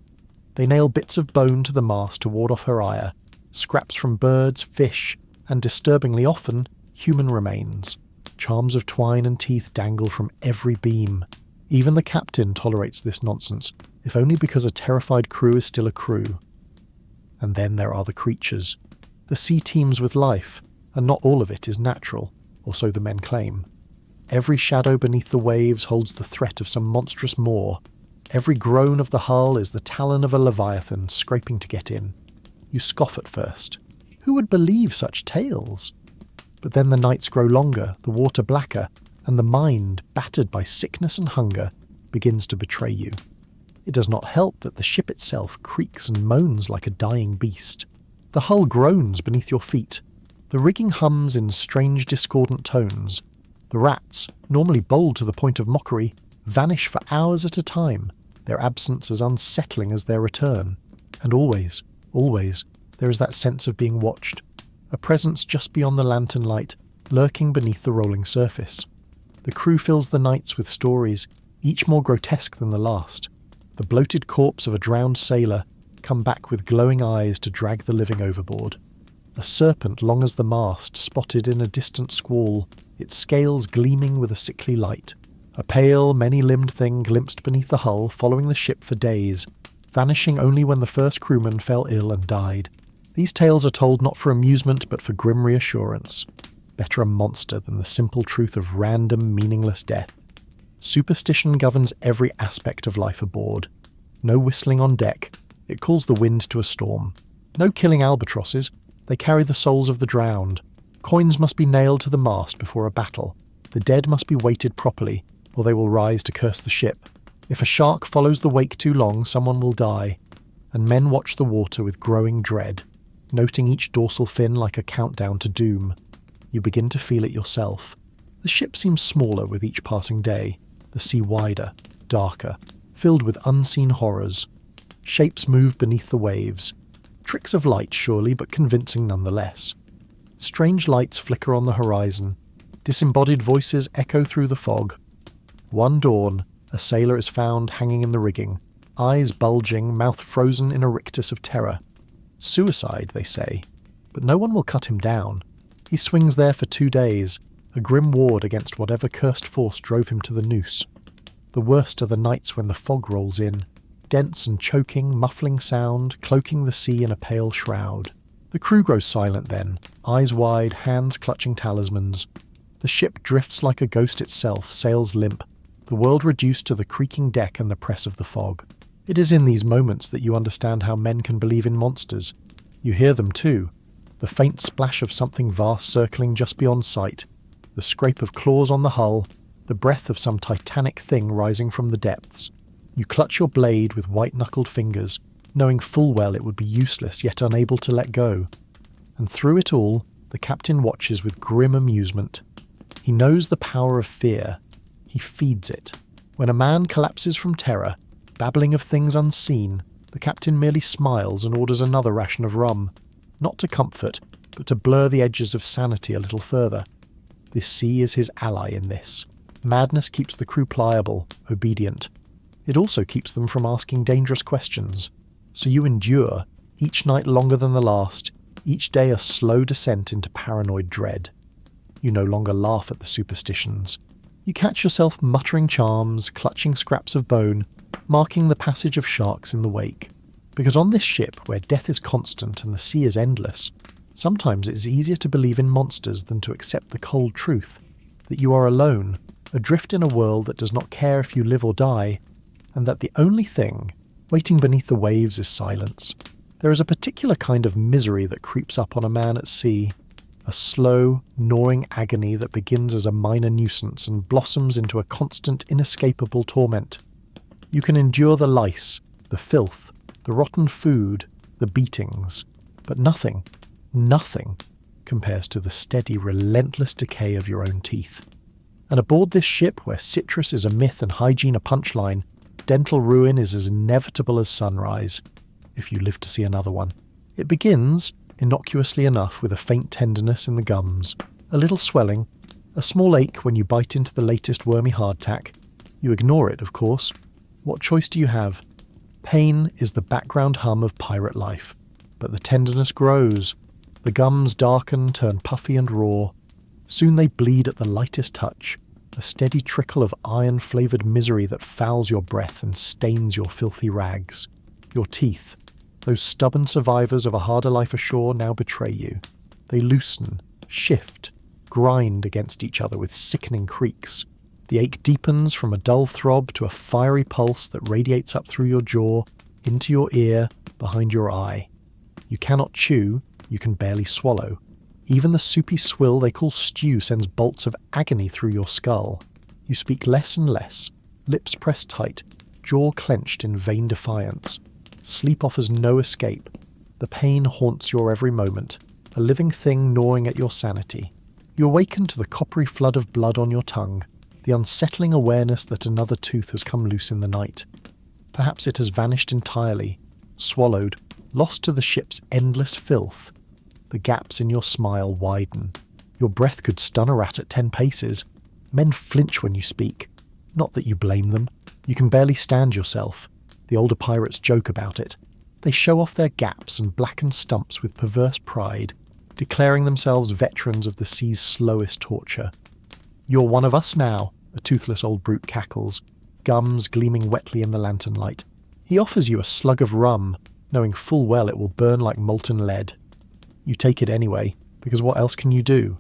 They nail bits of bone to the mast to ward off her ire, scraps from birds, fish, and disturbingly often, human remains. Charms of twine and teeth dangle from every beam. Even the captain tolerates this nonsense, if only because a terrified crew is still a crew. And then there are the creatures. The sea teems with life, and not all of it is natural, or so the men claim. Every shadow beneath the waves holds the threat of some monstrous maw. Every groan of the hull is the talon of a leviathan scraping to get in. You scoff at first. Who would believe such tales? But then the nights grow longer, the water blacker, and the mind, battered by sickness and hunger, begins to betray you. It does not help that the ship itself creaks and moans like a dying beast. The hull groans beneath your feet. The rigging hums in strange discordant tones. The rats, normally bold to the point of mockery, vanish for hours at a time, their absence as unsettling as their return. And always, there is that sense of being watched, a presence just beyond the lantern light, lurking beneath the rolling surface. The crew fills the nights with stories, each more grotesque than the last. The bloated corpse of a drowned sailor come back with glowing eyes to drag the living overboard. A serpent long as the mast, spotted in a distant squall, its scales gleaming with a sickly light. A pale, many-limbed thing glimpsed beneath the hull, following the ship for days, vanishing only when the first crewman fell ill and died. These tales are told not for amusement but for grim reassurance. Better a monster than the simple truth of random, meaningless death. Superstition governs every aspect of life aboard. No whistling on deck, it calls the wind to a storm. No killing albatrosses, they carry the souls of the drowned. Coins must be nailed to the mast before a battle. The dead must be weighted properly, or they will rise to curse the ship. If a shark follows the wake too long, someone will die. And men watch the water with growing dread, noting each dorsal fin like a countdown to doom. You begin to feel it yourself. The ship seems smaller with each passing day, the sea wider, darker, filled with unseen horrors. Shapes move beneath the waves. Tricks of light, surely, but convincing nonetheless. Strange lights flicker on the horizon. Disembodied voices echo through the fog. One dawn, a sailor is found hanging in the rigging, eyes bulging, mouth frozen in a rictus of terror. Suicide, they say, but no one will cut him down. He swings there for 2 days, a grim ward against whatever cursed force drove him to the noose. The worst are the nights when the fog rolls in, dense and choking, muffling sound, cloaking the sea in a pale shroud. The crew grows silent then, eyes wide, hands clutching talismans. The ship drifts like a ghost itself, sails limp, the world reduced to the creaking deck and the press of the fog. It is in these moments that you understand how men can believe in monsters. You hear them too, the faint splash of something vast circling just beyond sight, the scrape of claws on the hull, the breath of some titanic thing rising from the depths. You clutch your blade with white-knuckled fingers, knowing full well it would be useless yet unable to let go. And through it all, the captain watches with grim amusement. He knows the power of fear. He feeds it. When a man collapses from terror, babbling of things unseen, the captain merely smiles and orders another ration of rum, not to comfort, but to blur the edges of sanity a little further. The sea is his ally in this. Madness keeps the crew pliable, obedient. It also keeps them from asking dangerous questions. So you endure, each night longer than the last, each day a slow descent into paranoid dread. You no longer laugh at the superstitions. You catch yourself muttering charms, clutching scraps of bone, marking the passage of sharks in the wake. Because on this ship, where death is constant and the sea is endless, sometimes it is easier to believe in monsters than to accept the cold truth that you are alone, adrift in a world that does not care if you live or die, and that the only thing waiting beneath the waves is silence. There is a particular kind of misery that creeps up on a man at sea, a slow, gnawing agony that begins as a minor nuisance and blossoms into a constant, inescapable torment. You can endure the lice, the filth, the rotten food, the beatings, but nothing compares to the steady, relentless decay of your own teeth. And aboard this ship, where citrus is a myth and hygiene a punchline, dental ruin is as inevitable as sunrise, if you live to see another one. It begins, innocuously enough, with a faint tenderness in the gums, a little swelling, a small ache when you bite into the latest wormy hardtack. You ignore it, of course. What choice do you have? Pain is the background hum of pirate life, but the tenderness grows. The gums darken, turn puffy and raw. Soon they bleed at the lightest touch, a steady trickle of iron-flavoured misery that fouls your breath and stains your filthy rags. Your teeth, those stubborn survivors of a harder life ashore, now betray you. They loosen, shift, grind against each other with sickening creaks. The ache deepens from a dull throb to a fiery pulse that radiates up through your jaw, into your ear, behind your eye. You cannot chew, you can barely swallow. Even the soupy swill they call stew sends bolts of agony through your skull. You speak less and less, lips pressed tight, jaw clenched in vain defiance. Sleep offers no escape. The pain haunts your every moment, a living thing gnawing at your sanity. You awaken to the coppery flood of blood on your tongue, the unsettling awareness that another tooth has come loose in the night. Perhaps it has vanished entirely, swallowed, lost to the ship's endless filth. The gaps in your smile widen. Your breath could stun a rat at 10 paces. Men flinch when you speak. Not that you blame them. You can barely stand yourself. The older pirates joke about it. They show off their gaps and blackened stumps with perverse pride, declaring themselves veterans of the sea's slowest torture. "You're one of us now," a toothless old brute cackles, gums gleaming wetly in the lantern light. He offers you a slug of rum, knowing full well it will burn like molten lead. You take it anyway, because what else can you do?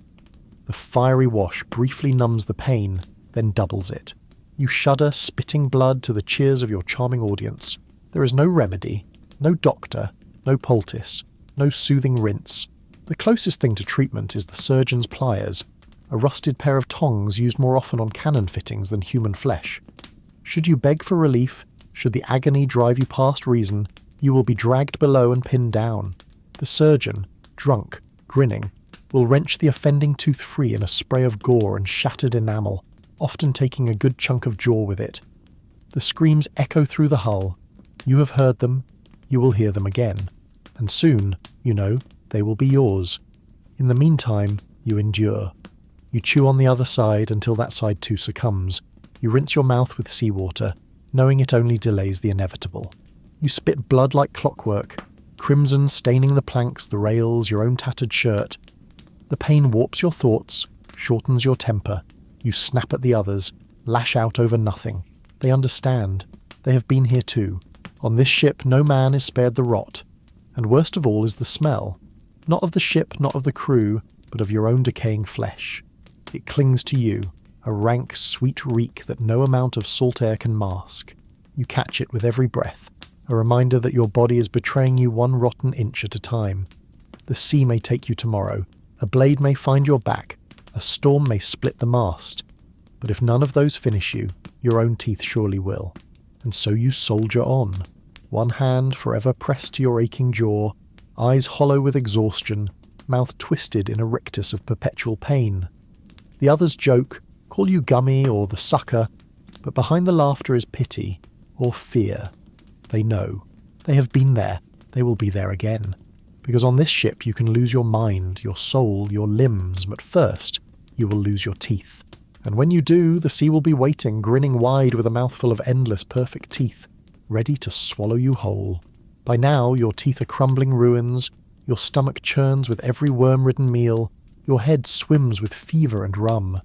The fiery wash briefly numbs the pain, then doubles it. You shudder, spitting blood to the cheers of your charming audience. There is no remedy, no doctor, no poultice, no soothing rinse. The closest thing to treatment is the surgeon's pliers, a rusted pair of tongs used more often on cannon fittings than human flesh. Should you beg for relief, should the agony drive you past reason, you will be dragged below and pinned down. The surgeon, drunk, grinning, will wrench the offending tooth free in a spray of gore and shattered enamel, often taking a good chunk of jaw with it. The screams echo through the hull. You have heard them, you will hear them again. And soon, you know, they will be yours. In the meantime, you endure. You chew on the other side until that side too succumbs. You rinse your mouth with seawater, knowing it only delays the inevitable. You spit blood like clockwork, crimson staining the planks, the rails, your own tattered shirt. The pain warps your thoughts, shortens your temper. You snap at the others, lash out over nothing. They understand. They have been here too. On this ship no man is spared the rot. And worst of all is the smell. Not of the ship, not of the crew, but of your own decaying flesh. It clings to you, a rank, sweet reek that no amount of salt air can mask. You catch it with every breath, a reminder that your body is betraying you one rotten inch at a time. The sea may take you tomorrow, a blade may find your back, a storm may split the mast. But if none of those finish you, your own teeth surely will. And so you soldier on, one hand forever pressed to your aching jaw, eyes hollow with exhaustion, mouth twisted in a rictus of perpetual pain. The others joke, call you Gummy or the Sucker, but behind the laughter is pity, or fear. They know. They have been there. They will be there again. Because on this ship you can lose your mind, your soul, your limbs, but first you will lose your teeth. And when you do, the sea will be waiting, grinning wide with a mouthful of endless perfect teeth, ready to swallow you whole. By now, your teeth are crumbling ruins, your stomach churns with every worm-ridden meal, your head swims with fever and rum.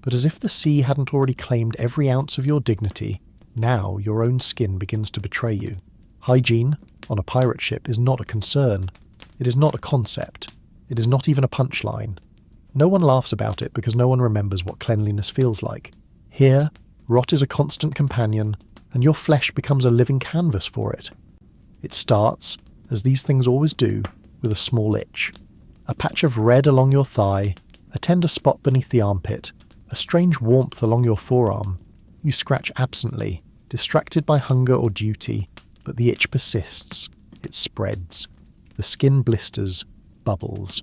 But as if the sea hadn't already claimed every ounce of your dignity, now your own skin begins to betray you. Hygiene, on a pirate ship, is not a concern. It is not a concept. It is not even a punchline. No one laughs about it because no one remembers what cleanliness feels like. Here, rot is a constant companion, and your flesh becomes a living canvas for it. It starts, as these things always do, with a small itch. A patch of red along your thigh, a tender spot beneath the armpit, a strange warmth along your forearm. You scratch absently, distracted by hunger or duty, but the itch persists. It spreads. The skin blisters, bubbles.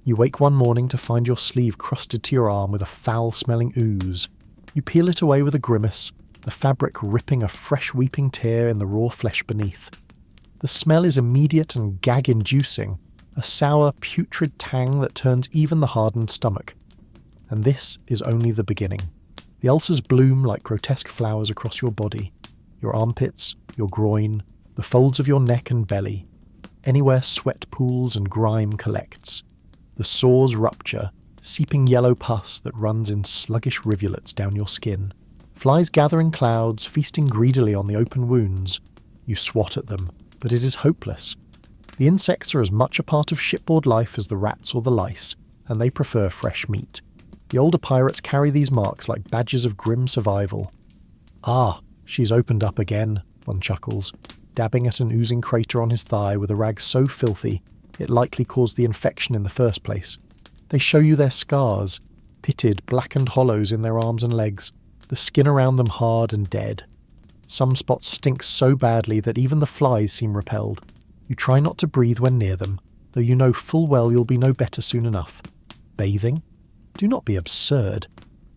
You wake one morning to find your sleeve crusted to your arm with a foul-smelling ooze. You peel it away with a grimace, the fabric ripping a fresh weeping tear in the raw flesh beneath. The smell is immediate and gag-inducing, a sour, putrid tang that turns even the hardened stomach. And this is only the beginning. The ulcers bloom like grotesque flowers across your body, your armpits, your groin, the folds of your neck and belly. Anywhere sweat pools and grime collects. The sores rupture, seeping yellow pus that runs in sluggish rivulets down your skin. Flies gather in clouds, feasting greedily on the open wounds. You swat at them, but it is hopeless. The insects are as much a part of shipboard life as the rats or the lice, and they prefer fresh meat. The older pirates carry these marks like badges of grim survival. "Ah, she's opened up again," one chuckles, dabbing at an oozing crater on his thigh with a rag so filthy it likely caused the infection in the first place. They show you their scars, pitted, blackened hollows in their arms and legs, the skin around them hard and dead. Some spots stink so badly that even the flies seem repelled. You try not to breathe when near them, though you know full well you'll be no better soon enough. Bathing? Do not be absurd.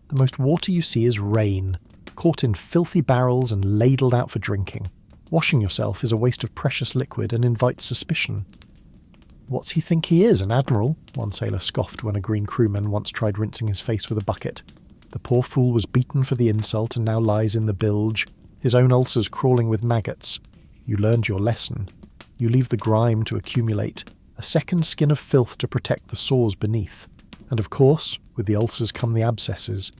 The most water you see is rain, caught in filthy barrels and ladled out for drinking. Washing yourself is a waste of precious liquid and invites suspicion. "What's he think he is, an admiral?" one sailor scoffed when a green crewman once tried rinsing his face with a bucket. The poor fool was beaten for the insult and now lies in the bilge, his own ulcers crawling with maggots. You learned your lesson. You leave the grime to accumulate, a second skin of filth to protect the sores beneath. And of course, with the ulcers come the abscesses.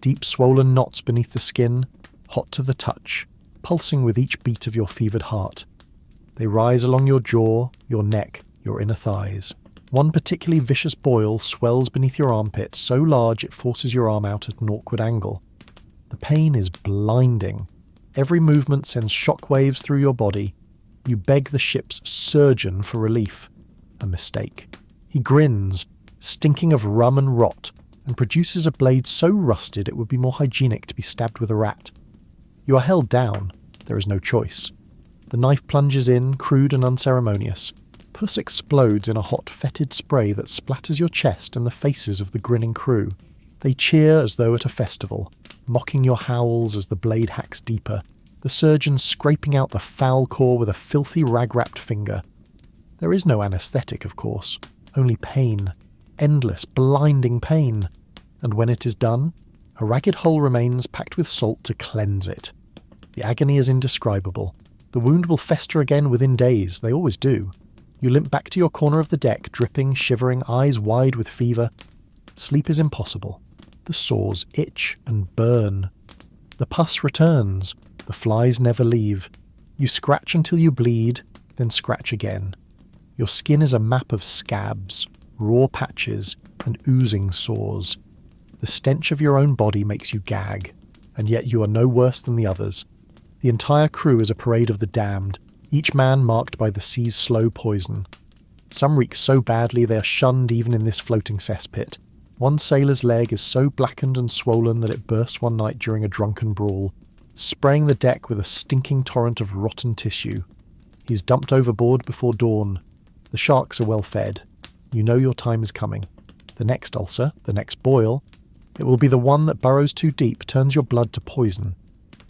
Deep swollen knots beneath the skin, hot to the touch, pulsing with each beat of your fevered heart. They rise along your jaw, your neck, your inner thighs. One particularly vicious boil swells beneath your armpit, so large it forces your arm out at an awkward angle. The pain is blinding. Every movement sends shock waves through your body. You beg the ship's surgeon for relief. A mistake. He grins, stinking of rum and rot, and produces a blade so rusted it would be more hygienic to be stabbed with a rat. You are held down. There is no choice. The knife plunges in, crude and unceremonious. Pus explodes in a hot, fetid spray that splatters your chest and the faces of the grinning crew. They cheer as though at a festival, mocking your howls as the blade hacks deeper, the surgeon scraping out the foul core with a filthy rag-wrapped finger. There is no anaesthetic, of course, only pain. Endless, blinding pain. And when it is done, a ragged hole remains packed with salt to cleanse it. The agony is indescribable. The wound will fester again within days, they always do. You limp back to your corner of the deck, dripping, shivering, eyes wide with fever. Sleep is impossible. The sores itch and burn. The pus returns. The flies never leave. You scratch until you bleed, then scratch again. Your skin is a map of scabs, raw patches, and oozing sores. The stench of your own body makes you gag, and yet you are no worse than the others. The entire crew is a parade of the damned, each man marked by the sea's slow poison. Some reek so badly they are shunned even in this floating cesspit. One sailor's leg is so blackened and swollen that it burst one night during a drunken brawl, spraying the deck with a stinking torrent of rotten tissue. He's dumped overboard before dawn. The sharks are well fed. You know your time is coming. The next ulcer, the next boil, it will be the one that burrows too deep, turns your blood to poison.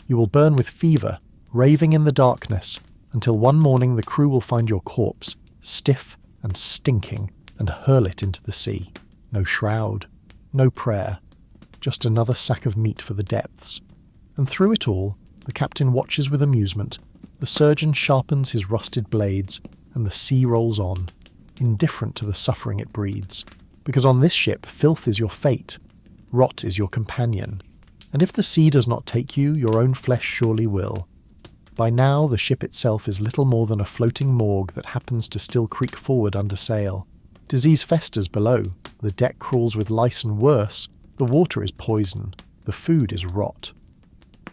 You will burn with fever, raving in the darkness, until one morning the crew will find your corpse, stiff and stinking, and hurl it into the sea. No shroud, no prayer, just another sack of meat for the depths. And through it all, the captain watches with amusement, the surgeon sharpens his rusted blades, and the sea rolls on, indifferent to the suffering it breeds. Because on this ship, filth is your fate, rot is your companion, and if the sea does not take you, your own flesh surely will. By now, the ship itself is little more than a floating morgue that happens to still creak forward under sail. Disease festers below, the deck crawls with lice, and worse, the water is poison, the food is rot.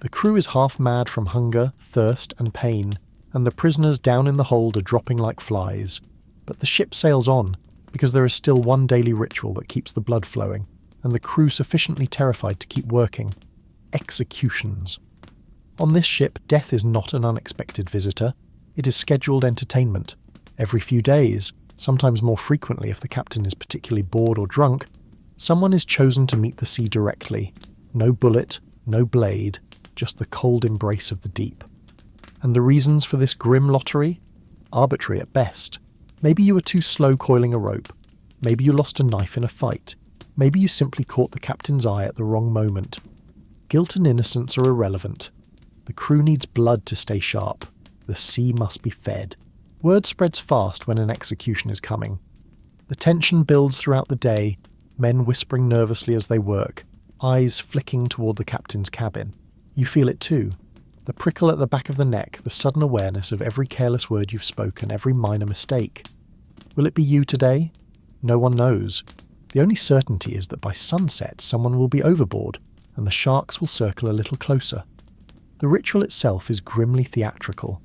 The crew is half mad from hunger, thirst, and pain, and the prisoners down in the hold are dropping like flies. But the ship sails on, because there is still one daily ritual that keeps the blood flowing, and the crew sufficiently terrified to keep working. Executions. On this ship, death is not an unexpected visitor. It is scheduled entertainment. Every few days, sometimes more frequently if the captain is particularly bored or drunk, someone is chosen to meet the sea directly. No bullet, no blade, just the cold embrace of the deep. And the reasons for this grim lottery? Arbitrary at best. Maybe you were too slow coiling a rope. Maybe you lost a knife in a fight. Maybe you simply caught the captain's eye at the wrong moment. Guilt and innocence are irrelevant. The crew needs blood to stay sharp. The sea must be fed. Word spreads fast when an execution is coming. The tension builds throughout the day, men whispering nervously as they work, eyes flicking toward the captain's cabin. You feel it too. The prickle at the back of the neck, the sudden awareness of every careless word you've spoken, every minor mistake. Will it be you today? No one knows. The only certainty is that by sunset someone will be overboard, and the sharks will circle a little closer. The ritual itself is grimly theatrical.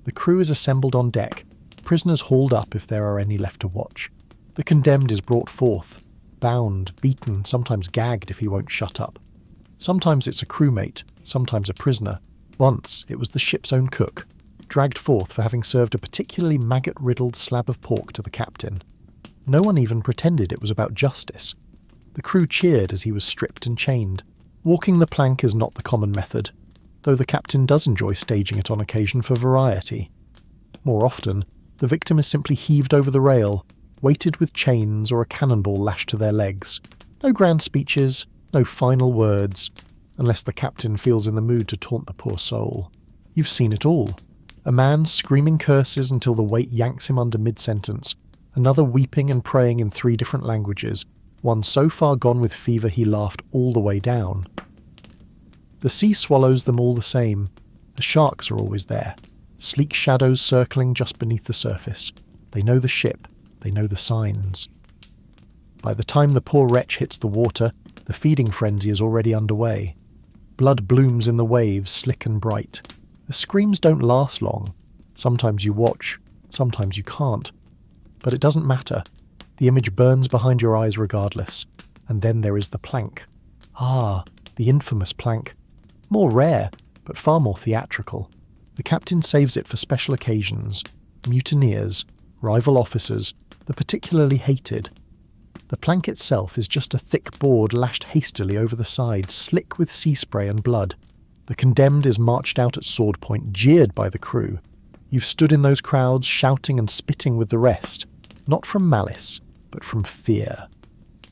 The crew is assembled on deck, prisoners hauled up if there are any left to watch. The condemned is brought forth, bound, beaten, sometimes gagged if he won't shut up. Sometimes it's a crewmate, sometimes a prisoner. Once it was the ship's own cook, dragged forth for having served a particularly maggot-riddled slab of pork to the captain. No one even pretended it was about justice. The crew cheered as he was stripped and chained. Walking the plank is not the common method, though the captain does enjoy staging it on occasion for variety. More often, the victim is simply heaved over the rail, weighted with chains or a cannonball lashed to their legs. No grand speeches, no final words, unless the captain feels in the mood to taunt the poor soul. You've seen it all. A man screaming curses until the weight yanks him under mid-sentence, another weeping and praying in 3 different languages, one so far gone with fever he laughed all the way down. The sea swallows them all the same. The sharks are always there, sleek shadows circling just beneath the surface. They know the ship, they know the signs. By the time the poor wretch hits the water, the feeding frenzy is already underway. Blood blooms in the waves, slick and bright. The screams don't last long. Sometimes you watch, sometimes you can't. But it doesn't matter. The image burns behind your eyes regardless. And then there is the plank. Ah, the infamous plank. More rare, but far more theatrical. The captain saves it for special occasions. Mutineers, rival officers, the particularly hated. The plank itself is just a thick board lashed hastily over the side, slick with sea spray and blood. The condemned is marched out at sword point, jeered by the crew. You've stood in those crowds, shouting and spitting with the rest, not from malice, but from fear.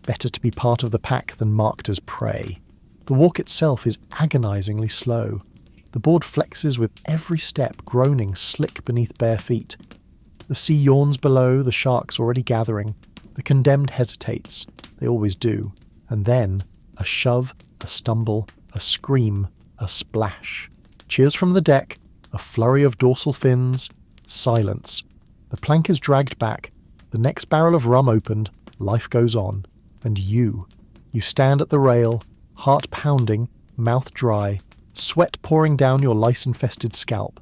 Better to be part of the pack than marked as prey. The walk itself is agonizingly slow. The board flexes with every step, groaning slick beneath bare feet. The sea yawns below, the sharks already gathering. The condemned hesitates. They always do. And then, a shove, a stumble, a scream, a splash. Cheers from the deck, a flurry of dorsal fins, silence. The plank is dragged back, the next barrel of rum opened, life goes on. And you stand at the rail, heart pounding, mouth dry, sweat pouring down your lice-infested scalp.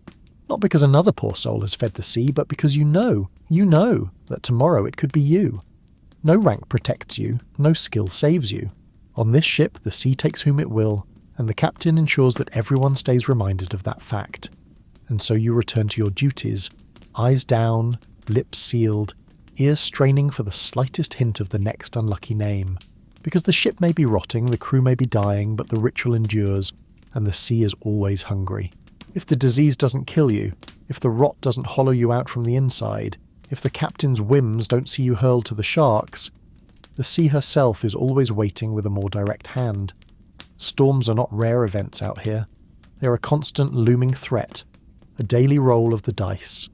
Not because another poor soul has fed the sea, but because you know that tomorrow it could be you. No rank protects you, no skill saves you. On this ship, the sea takes whom it will, and the captain ensures that everyone stays reminded of that fact. And so you return to your duties, eyes down, lips sealed, ears straining for the slightest hint of the next unlucky name. Because the ship may be rotting, the crew may be dying, but the ritual endures, and the sea is always hungry. If the disease doesn't kill you, if the rot doesn't hollow you out from the inside, if the captain's whims don't see you hurled to the sharks, the sea herself is always waiting with a more direct hand. Storms are not rare events out here. They are a constant looming threat, a daily roll of the dice.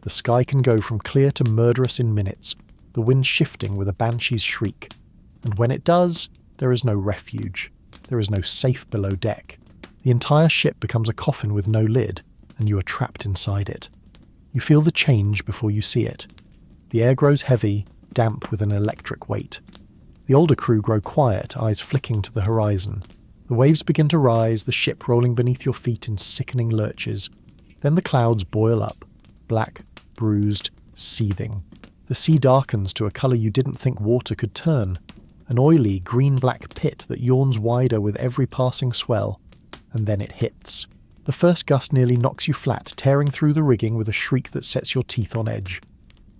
The sky can go from clear to murderous in minutes, the wind shifting with a banshee's shriek. And when it does, there is no refuge. There is no safe below deck. The entire ship becomes a coffin with no lid, and you are trapped inside it. You feel the change before you see it. The air grows heavy, damp with an electric weight. The older crew grow quiet, eyes flicking to the horizon. The waves begin to rise, the ship rolling beneath your feet in sickening lurches. Then the clouds boil up, black, bruised, seething. The sea darkens to a colour you didn't think water could turn, an oily green-black pit that yawns wider with every passing swell, and then it hits. The first gust nearly knocks you flat, tearing through the rigging with a shriek that sets your teeth on edge.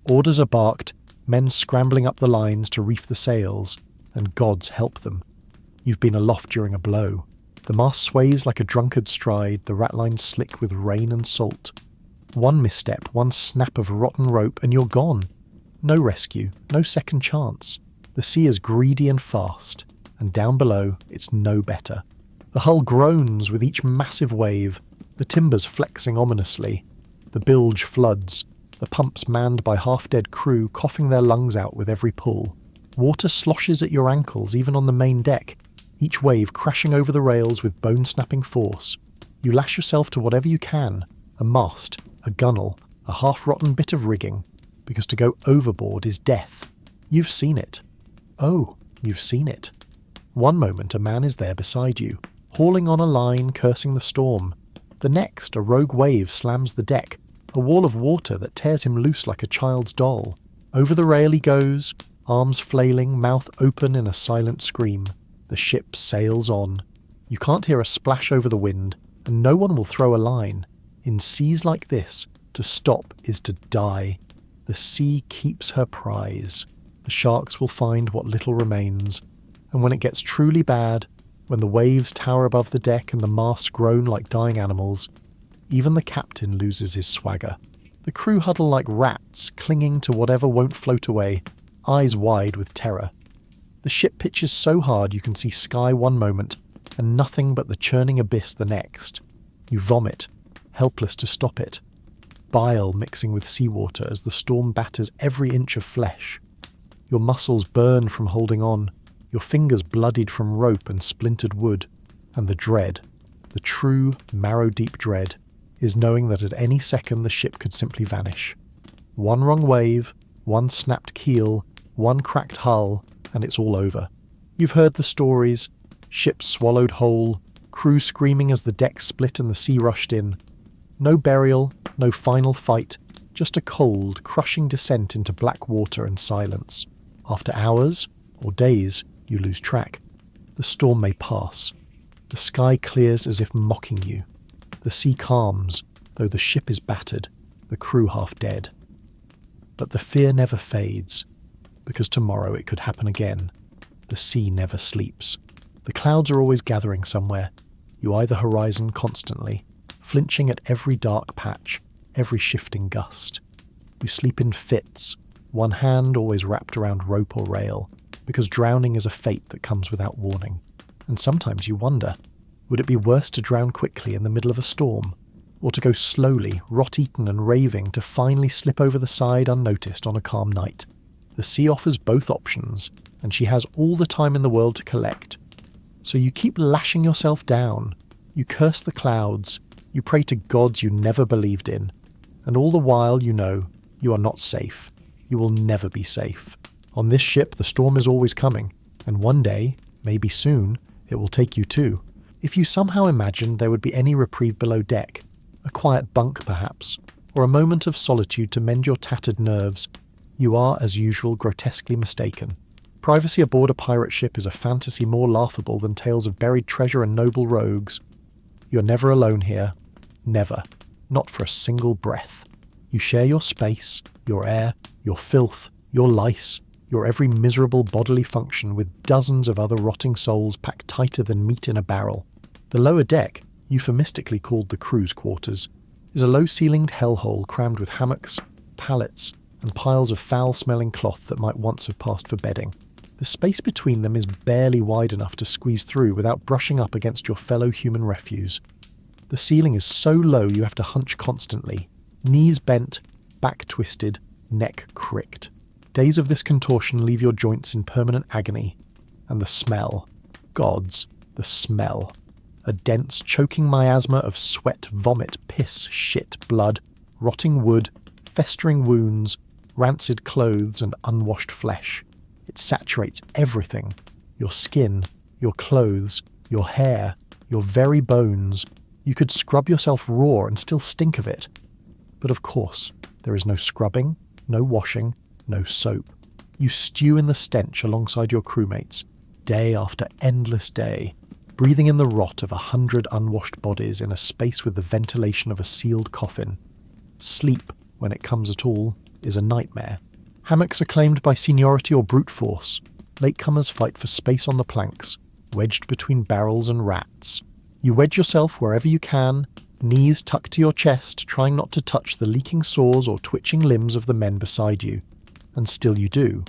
Orders are barked, men scrambling up the lines to reef the sails, and gods help them. You've been aloft during a blow. The mast sways like a drunkard's stride, the ratlines slick with rain and salt. One misstep, one snap of rotten rope, and you're gone. No rescue, no second chance. The sea is greedy and fast, and down below it's no better. The hull groans with each massive wave, the timbers flexing ominously. The bilge floods, the pumps manned by half-dead crew coughing their lungs out with every pull. Water sloshes at your ankles even on the main deck, each wave crashing over the rails with bone-snapping force. You lash yourself to whatever you can, a mast, a gunwale, a half-rotten bit of rigging, because to go overboard is death. You've seen it. Oh, you've seen it. One moment a man is there beside you, hauling on a line, cursing the storm. The next, a rogue wave slams the deck, a wall of water that tears him loose like a child's doll. Over the rail he goes, arms flailing, mouth open in a silent scream. The ship sails on. You can't hear a splash over the wind, and no one will throw a line. In seas like this, to stop is to die. The sea keeps her prize. The sharks will find what little remains. And when it gets truly bad, when the waves tower above the deck and the masts groan like dying animals, even the captain loses his swagger. The crew huddle like rats, clinging to whatever won't float away, eyes wide with terror. The ship pitches so hard you can see sky one moment, and nothing but the churning abyss the next. You vomit, helpless to stop it. Bile mixing with seawater as the storm batters every inch of flesh. Your muscles burn from holding on, your fingers bloodied from rope and splintered wood. And the dread, the true marrow-deep dread, is knowing that at any second the ship could simply vanish. One wrong wave, one snapped keel, one cracked hull, and it's all over. You've heard the stories, ships swallowed whole, crew screaming as the deck split and the sea rushed in. No burial, no final fight, just a cold, crushing descent into black water and silence. After hours, or days, you lose track. The storm may pass. The sky clears as if mocking you. The sea calms, though the ship is battered, the crew half dead. But the fear never fades, because tomorrow it could happen again. The sea never sleeps. The clouds are always gathering somewhere. You eye the horizon constantly, flinching at every dark patch, every shifting gust. You sleep in fits, one hand always wrapped around rope or rail, because drowning is a fate that comes without warning. And sometimes you wonder, would it be worse to drown quickly in the middle of a storm, or to go slowly, rot-eaten and raving, to finally slip over the side unnoticed on a calm night? The sea offers both options, and she has all the time in the world to collect. So you keep lashing yourself down, you curse the clouds, you pray to gods you never believed in, and all the while you know you are not safe. You will never be safe. On this ship the storm is always coming, and one day, maybe soon, it will take you too. If you somehow imagined there would be any reprieve below deck, a quiet bunk perhaps, or a moment of solitude to mend your tattered nerves, you are, as usual, grotesquely mistaken. Privacy aboard a pirate ship is a fantasy more laughable than tales of buried treasure and noble rogues. You're never alone here. Never. Not for a single breath. You share your space, your air, your filth, your lice, your every miserable bodily function with dozens of other rotting souls packed tighter than meat in a barrel. The lower deck, euphemistically called the crew's quarters, is a low-ceilinged hellhole crammed with hammocks, pallets, and piles of foul-smelling cloth that might once have passed for bedding. The space between them is barely wide enough to squeeze through without brushing up against your fellow human refuse. The ceiling is so low you have to hunch constantly, knees bent, back twisted, neck cricked. Days of this contortion leave your joints in permanent agony. And the smell. Gods, the smell. A dense, choking miasma of sweat, vomit, piss, shit, blood, rotting wood, festering wounds, rancid clothes and unwashed flesh. It saturates everything. Your skin, your clothes, your hair, your very bones. You could scrub yourself raw and still stink of it. But of course, there is no scrubbing, no washing, no soap. You stew in the stench alongside your crewmates, day after endless day, breathing in the rot of 100 unwashed bodies in a space with the ventilation of a sealed coffin. Sleep, when it comes at all, is a nightmare. Hammocks are claimed by seniority or brute force. Latecomers fight for space on the planks, wedged between barrels and rats. You wedge yourself wherever you can, knees tucked to your chest, trying not to touch the leaking sores or twitching limbs of the men beside you. And still you do.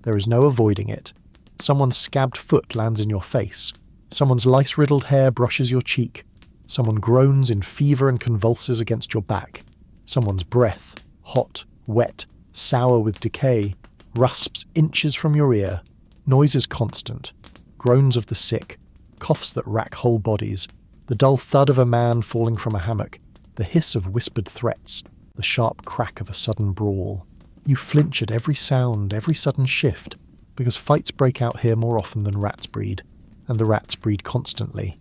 There is no avoiding it. Someone's scabbed foot lands in your face. Someone's lice-riddled hair brushes your cheek. Someone groans in fever and convulses against your back. Someone's breath, hot, wet, sour with decay, rusps inches from your ear. Noise is constant. Groans of the sick, coughs that rack whole bodies, the dull thud of a man falling from a hammock, the hiss of whispered threats, the sharp crack of a sudden brawl. You flinch at every sound, every sudden shift, because fights break out here more often than rats breed, and the rats breed constantly.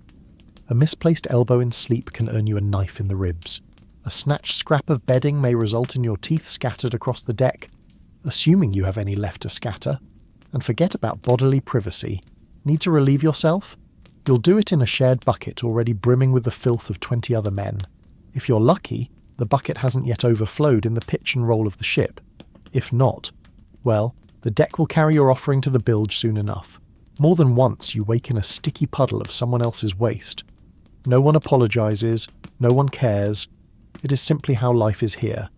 A misplaced elbow in sleep can earn you a knife in the ribs. A snatched scrap of bedding may result in your teeth scattered across the deck, assuming you have any left to scatter. And forget about bodily privacy. Need to relieve yourself? You'll do it in a shared bucket already brimming with the filth of 20 other men. If you're lucky, the bucket hasn't yet overflowed in the pitch and roll of the ship. If not, well, the deck will carry your offering to the bilge soon enough. More than once you wake in a sticky puddle of someone else's waste. No one apologizes, no one cares. It is simply how life is here.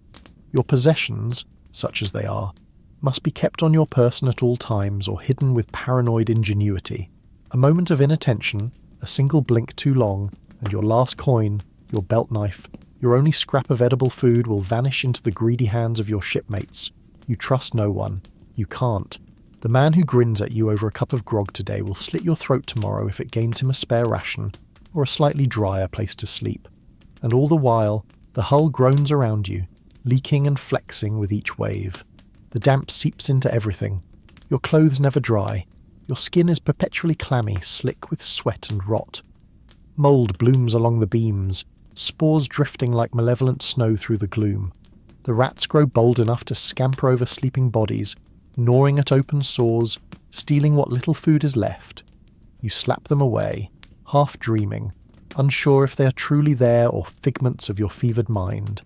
Your possessions, such as they are, must be kept on your person at all times or hidden with paranoid ingenuity. A moment of inattention, a single blink too long, and your last coin, your belt knife, your only scrap of edible food will vanish into the greedy hands of your shipmates. You trust no one. You can't. The man who grins at you over a cup of grog today will slit your throat tomorrow if it gains him a spare ration, or a slightly drier place to sleep. And all the while, the hull groans around you, leaking and flexing with each wave. The damp seeps into everything. Your clothes never dry. Your skin is perpetually clammy, slick with sweat and rot. Mould blooms along the beams, spores drifting like malevolent snow through the gloom. The rats grow bold enough to scamper over sleeping bodies, gnawing at open sores, stealing what little food is left. You slap them away, half dreaming, unsure if they are truly there or figments of your fevered mind.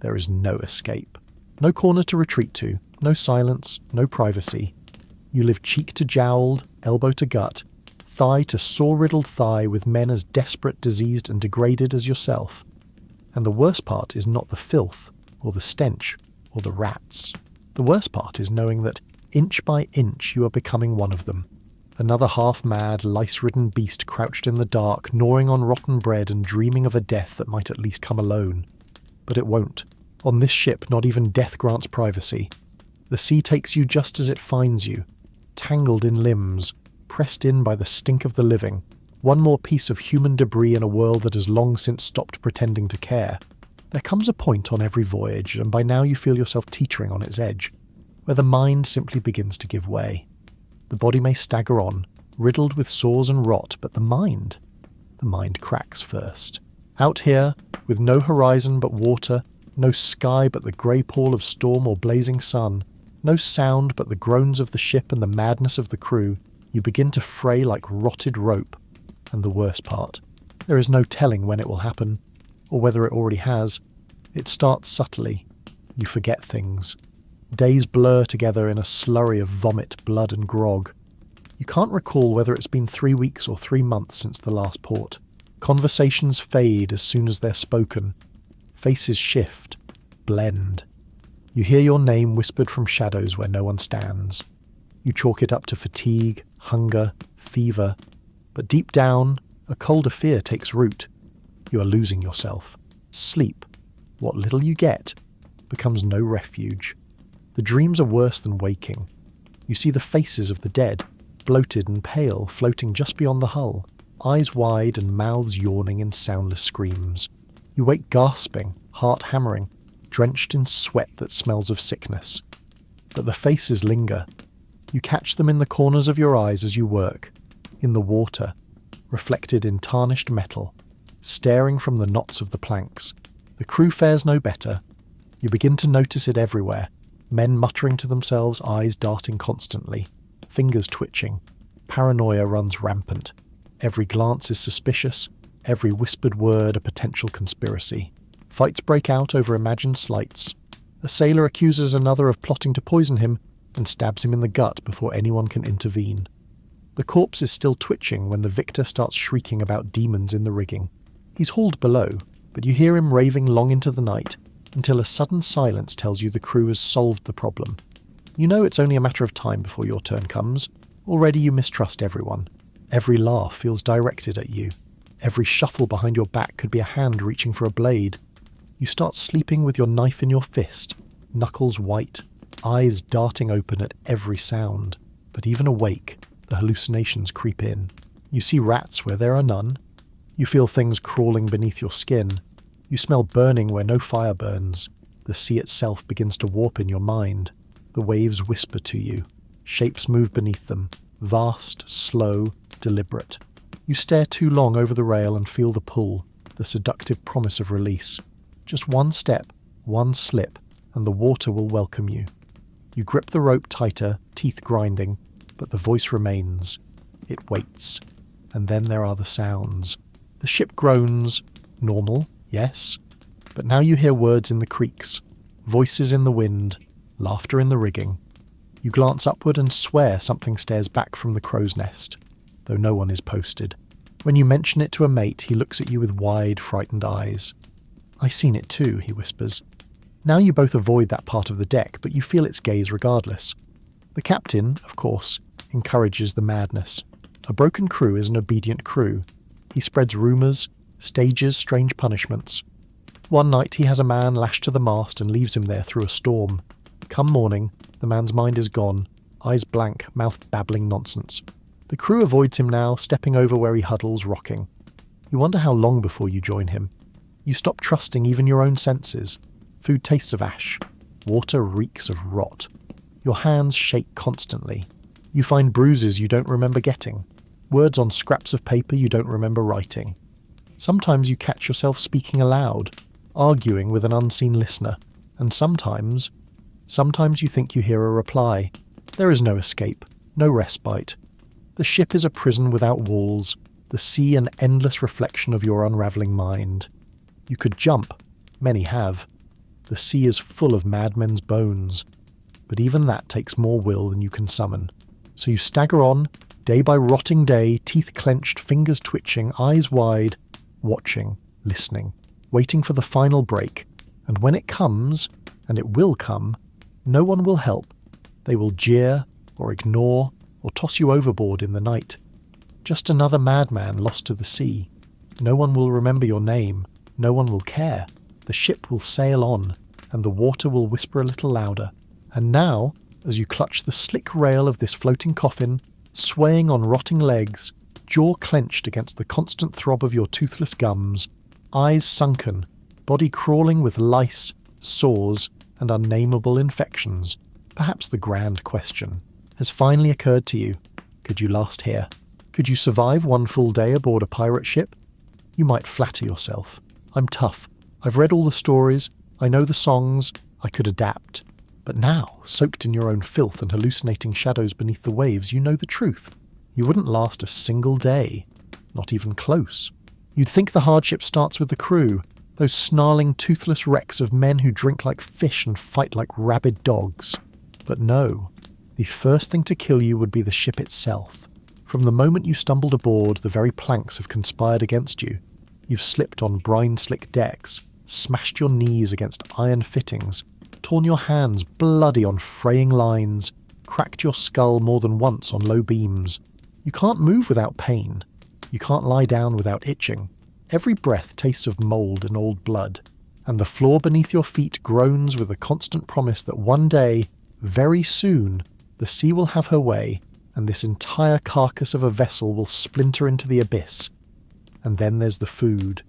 There is no escape. No corner to retreat to, no silence, no privacy. You live cheek to jowled, elbow to gut, thigh to sore-riddled thigh with men as desperate, diseased and degraded as yourself. And the worst part is not the filth, or the stench, or the rats. The worst part is knowing that, inch by inch, you are becoming one of them. Another half-mad, lice-ridden beast crouched in the dark, gnawing on rotten bread and dreaming of a death that might at least come alone. But it won't. On this ship, not even death grants privacy. The sea takes you just as it finds you, tangled in limbs, pressed in by the stink of the living, one more piece of human debris in a world that has long since stopped pretending to care. There comes a point on every voyage, and by now you feel yourself teetering on its edge, where the mind simply begins to give way. The body may stagger on, riddled with sores and rot, but the mind cracks first. Out here, with no horizon but water, no sky but the grey pall of storm or blazing sun, no sound but the groans of the ship and the madness of the crew, you begin to fray like rotted rope. And the worst part, there is no telling when it will happen, or whether it already has. It starts subtly. You forget things. Days blur together in a slurry of vomit, blood and grog. You can't recall whether it's been 3 weeks or 3 months since the last port. Conversations fade as soon as they're spoken. Faces shift, blend. You hear your name whispered from shadows where no one stands. You chalk it up to fatigue, hunger, fever, but deep down, a colder fear takes root. You are losing yourself. Sleep, what little you get, becomes no refuge. The dreams are worse than waking. You see the faces of the dead, bloated and pale, floating just beyond the hull, eyes wide and mouths yawning in soundless screams. You wake gasping, heart hammering, drenched in sweat that smells of sickness. But the faces linger. You catch them in the corners of your eyes as you work, in the water, reflected in tarnished metal, staring from the knots of the planks. The crew fares no better. You begin to notice it everywhere, men muttering to themselves, eyes darting constantly, fingers twitching. Paranoia runs rampant. Every glance is suspicious, every whispered word a potential conspiracy. Fights break out over imagined slights. A sailor accuses another of plotting to poison him and stabs him in the gut before anyone can intervene. The corpse is still twitching when the victor starts shrieking about demons in the rigging. He's hauled below, but you hear him raving long into the night, until a sudden silence tells you the crew has solved the problem. You know it's only a matter of time before your turn comes. Already you mistrust everyone. Every laugh feels directed at you. Every shuffle behind your back could be a hand reaching for a blade. You start sleeping with your knife in your fist, knuckles white, eyes darting open at every sound. But even awake, the hallucinations creep in. You see rats where there are none. You feel things crawling beneath your skin. You smell burning where no fire burns. The sea itself begins to warp in your mind. The waves whisper to you. Shapes move beneath them, vast, slow, deliberate. You stare too long over the rail and feel the pull, the seductive promise of release. Just one step, one slip, and the water will welcome you. You grip the rope tighter, teeth grinding, but the voice remains. It waits. And then there are the sounds. The ship groans. Normal, yes. But now you hear words in the creaks, voices in the wind, laughter in the rigging. You glance upward and swear something stares back from the crow's nest, though no one is posted. When you mention it to a mate, he looks at you with wide, frightened eyes. "I seen it too," he whispers. Now you both avoid that part of the deck, but you feel its gaze regardless. The captain, of course, encourages the madness. A broken crew is an obedient crew. He spreads rumours, stages strange punishments. One night he has a man lashed to the mast and leaves him there through a storm. Come morning, the man's mind is gone, eyes blank, mouth babbling nonsense. The crew avoids him now, stepping over where he huddles, rocking. You wonder how long before you join him. You stop trusting even your own senses. Food tastes of ash. Water reeks of rot. Your hands shake constantly. You find bruises you don't remember getting. Words on scraps of paper you don't remember writing. Sometimes you catch yourself speaking aloud, arguing with an unseen listener. And sometimes you think you hear a reply. There is no escape, no respite. The ship is a prison without walls, the sea an endless reflection of your unravelling mind. You could jump. Many have. The sea is full of madmen's bones. But even that takes more will than you can summon. So you stagger on, day by rotting day, teeth clenched, fingers twitching, eyes wide, watching, listening, waiting for the final break. And when it comes, and it will come, no one will help. They will jeer, or ignore, or toss you overboard in the night. Just another madman lost to the sea. No one will remember your name. No one will care. The ship will sail on, and the water will whisper a little louder. And now, as you clutch the slick rail of this floating coffin, swaying on rotting legs, jaw clenched against the constant throb of your toothless gums, eyes sunken, body crawling with lice, sores, and unnameable infections, perhaps the grand question has finally occurred to you. Could you last here? Could you survive one full day aboard a pirate ship? You might flatter yourself. I'm tough. I've read all the stories. I know the songs. I could adapt. But now, soaked in your own filth and hallucinating shadows beneath the waves, you know the truth. You wouldn't last a single day. Not even close. You'd think the hardship starts with the crew, those snarling, toothless wrecks of men who drink like fish and fight like rabid dogs. But no. The first thing to kill you would be the ship itself. From the moment you stumbled aboard, the very planks have conspired against you. You've slipped on brine-slick decks, smashed your knees against iron fittings, torn your hands bloody on fraying lines, cracked your skull more than once on low beams. You can't move without pain. You can't lie down without itching. Every breath tastes of mould and old blood, and the floor beneath your feet groans with the constant promise that one day, very soon, the sea will have her way, and this entire carcass of a vessel will splinter into the abyss. And then there's the food,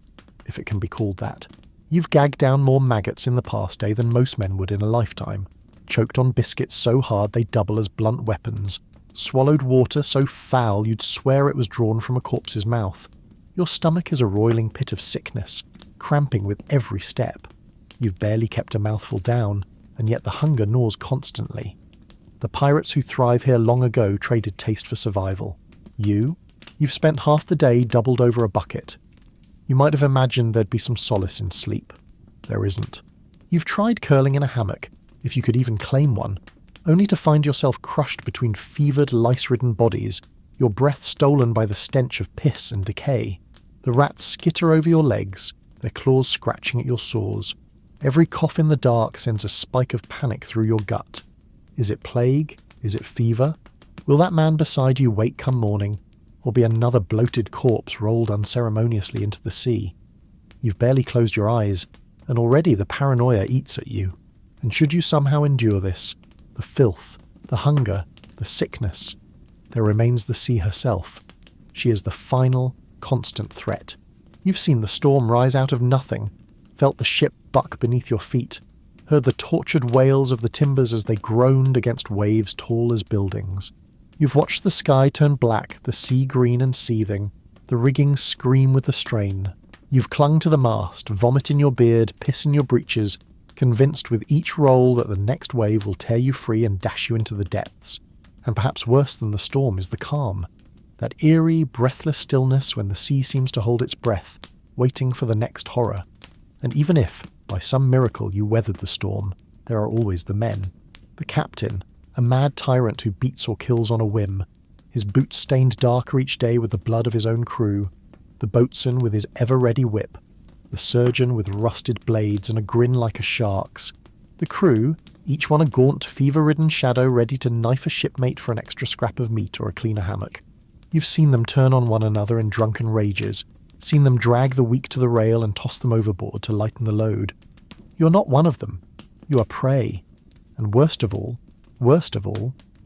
if it can be called that. You've gagged down more maggots in the past day than most men would in a lifetime, choked on biscuits so hard they double as blunt weapons, swallowed water so foul you'd swear it was drawn from a corpse's mouth. Your stomach is a roiling pit of sickness, cramping with every step. You've barely kept a mouthful down, and yet the hunger gnaws constantly. The pirates who thrive here long ago traded taste for survival. You've spent half the day doubled over a bucket. You might have imagined there'd be some solace in sleep. There isn't. You've tried curling in a hammock, if you could even claim one, only to find yourself crushed between fevered, lice-ridden bodies, your breath stolen by the stench of piss and decay. The rats skitter over your legs, their claws scratching at your sores. Every cough in the dark sends a spike of panic through your gut. Is it plague? Is it fever? Will that man beside you wake come morning, or be another bloated corpse rolled unceremoniously into the sea? You've barely closed your eyes, and already the paranoia eats at you. And should you somehow endure this, the filth, the hunger, the sickness, there remains the sea herself. She is the final, constant threat. You've seen the storm rise out of nothing, felt the ship buck beneath your feet, heard the tortured wails of the timbers as they groaned against waves tall as buildings. You've watched the sky turn black, the sea green and seething, the rigging scream with the strain. You've clung to the mast, vomit in your beard, piss in your breeches, convinced with each roll that the next wave will tear you free and dash you into the depths. And perhaps worse than the storm is the calm, that eerie, breathless stillness when the sea seems to hold its breath, waiting for the next horror. And even if, by some miracle, you weathered the storm, there are always the men. The captain, a mad tyrant who beats or kills on a whim, his boots stained darker each day with the blood of his own crew, the boatswain with his ever-ready whip, the surgeon with rusted blades and a grin like a shark's, the crew, each one a gaunt, fever-ridden shadow ready to knife a shipmate for an extra scrap of meat or a cleaner hammock. You've seen them turn on one another in drunken rages, seen them drag the weak to the rail and toss them overboard to lighten the load. You're not one of them. You are prey. And worst of all,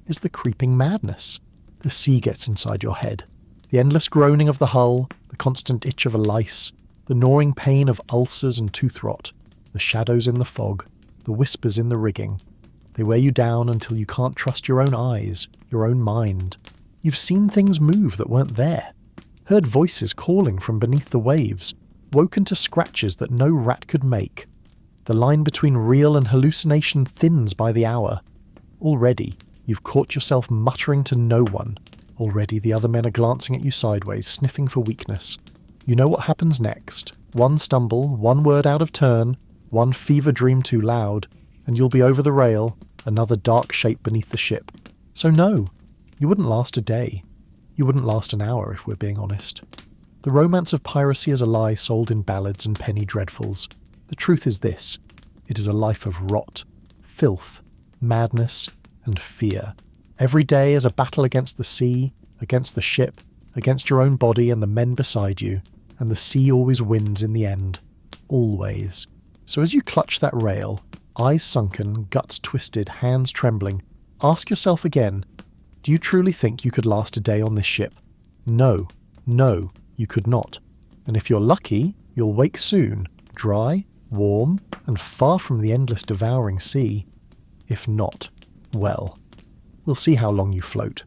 is the creeping madness. The sea gets inside your head. The endless groaning of the hull, the constant itch of a lice, the gnawing pain of ulcers and tooth rot, the shadows in the fog, the whispers in the rigging. They wear you down until you can't trust your own eyes, your own mind. You've seen things move that weren't there, heard voices calling from beneath the waves, woken to scratches that no rat could make. The line between real and hallucination thins by the hour. Already, you've caught yourself muttering to no one. Already the other men are glancing at you sideways, sniffing for weakness. You know what happens next. One stumble, one word out of turn, one fever dream too loud, and you'll be over the rail, another dark shape beneath the ship. So no, you wouldn't last a day. You wouldn't last an hour, if we're being honest. The romance of piracy is a lie sold in ballads and penny dreadfuls. The truth is this. It is a life of rot, filth, madness, and fear. Every day is a battle against the sea, against the ship, against your own body and the men beside you, and the sea always wins in the end. Always. So as you clutch that rail, eyes sunken, guts twisted, hands trembling, ask yourself again, do you truly think you could last a day on this ship? No, you could not. And if you're lucky, you'll wake soon, dry, warm, and far from the endless devouring sea. If not, well, we'll see how long you float.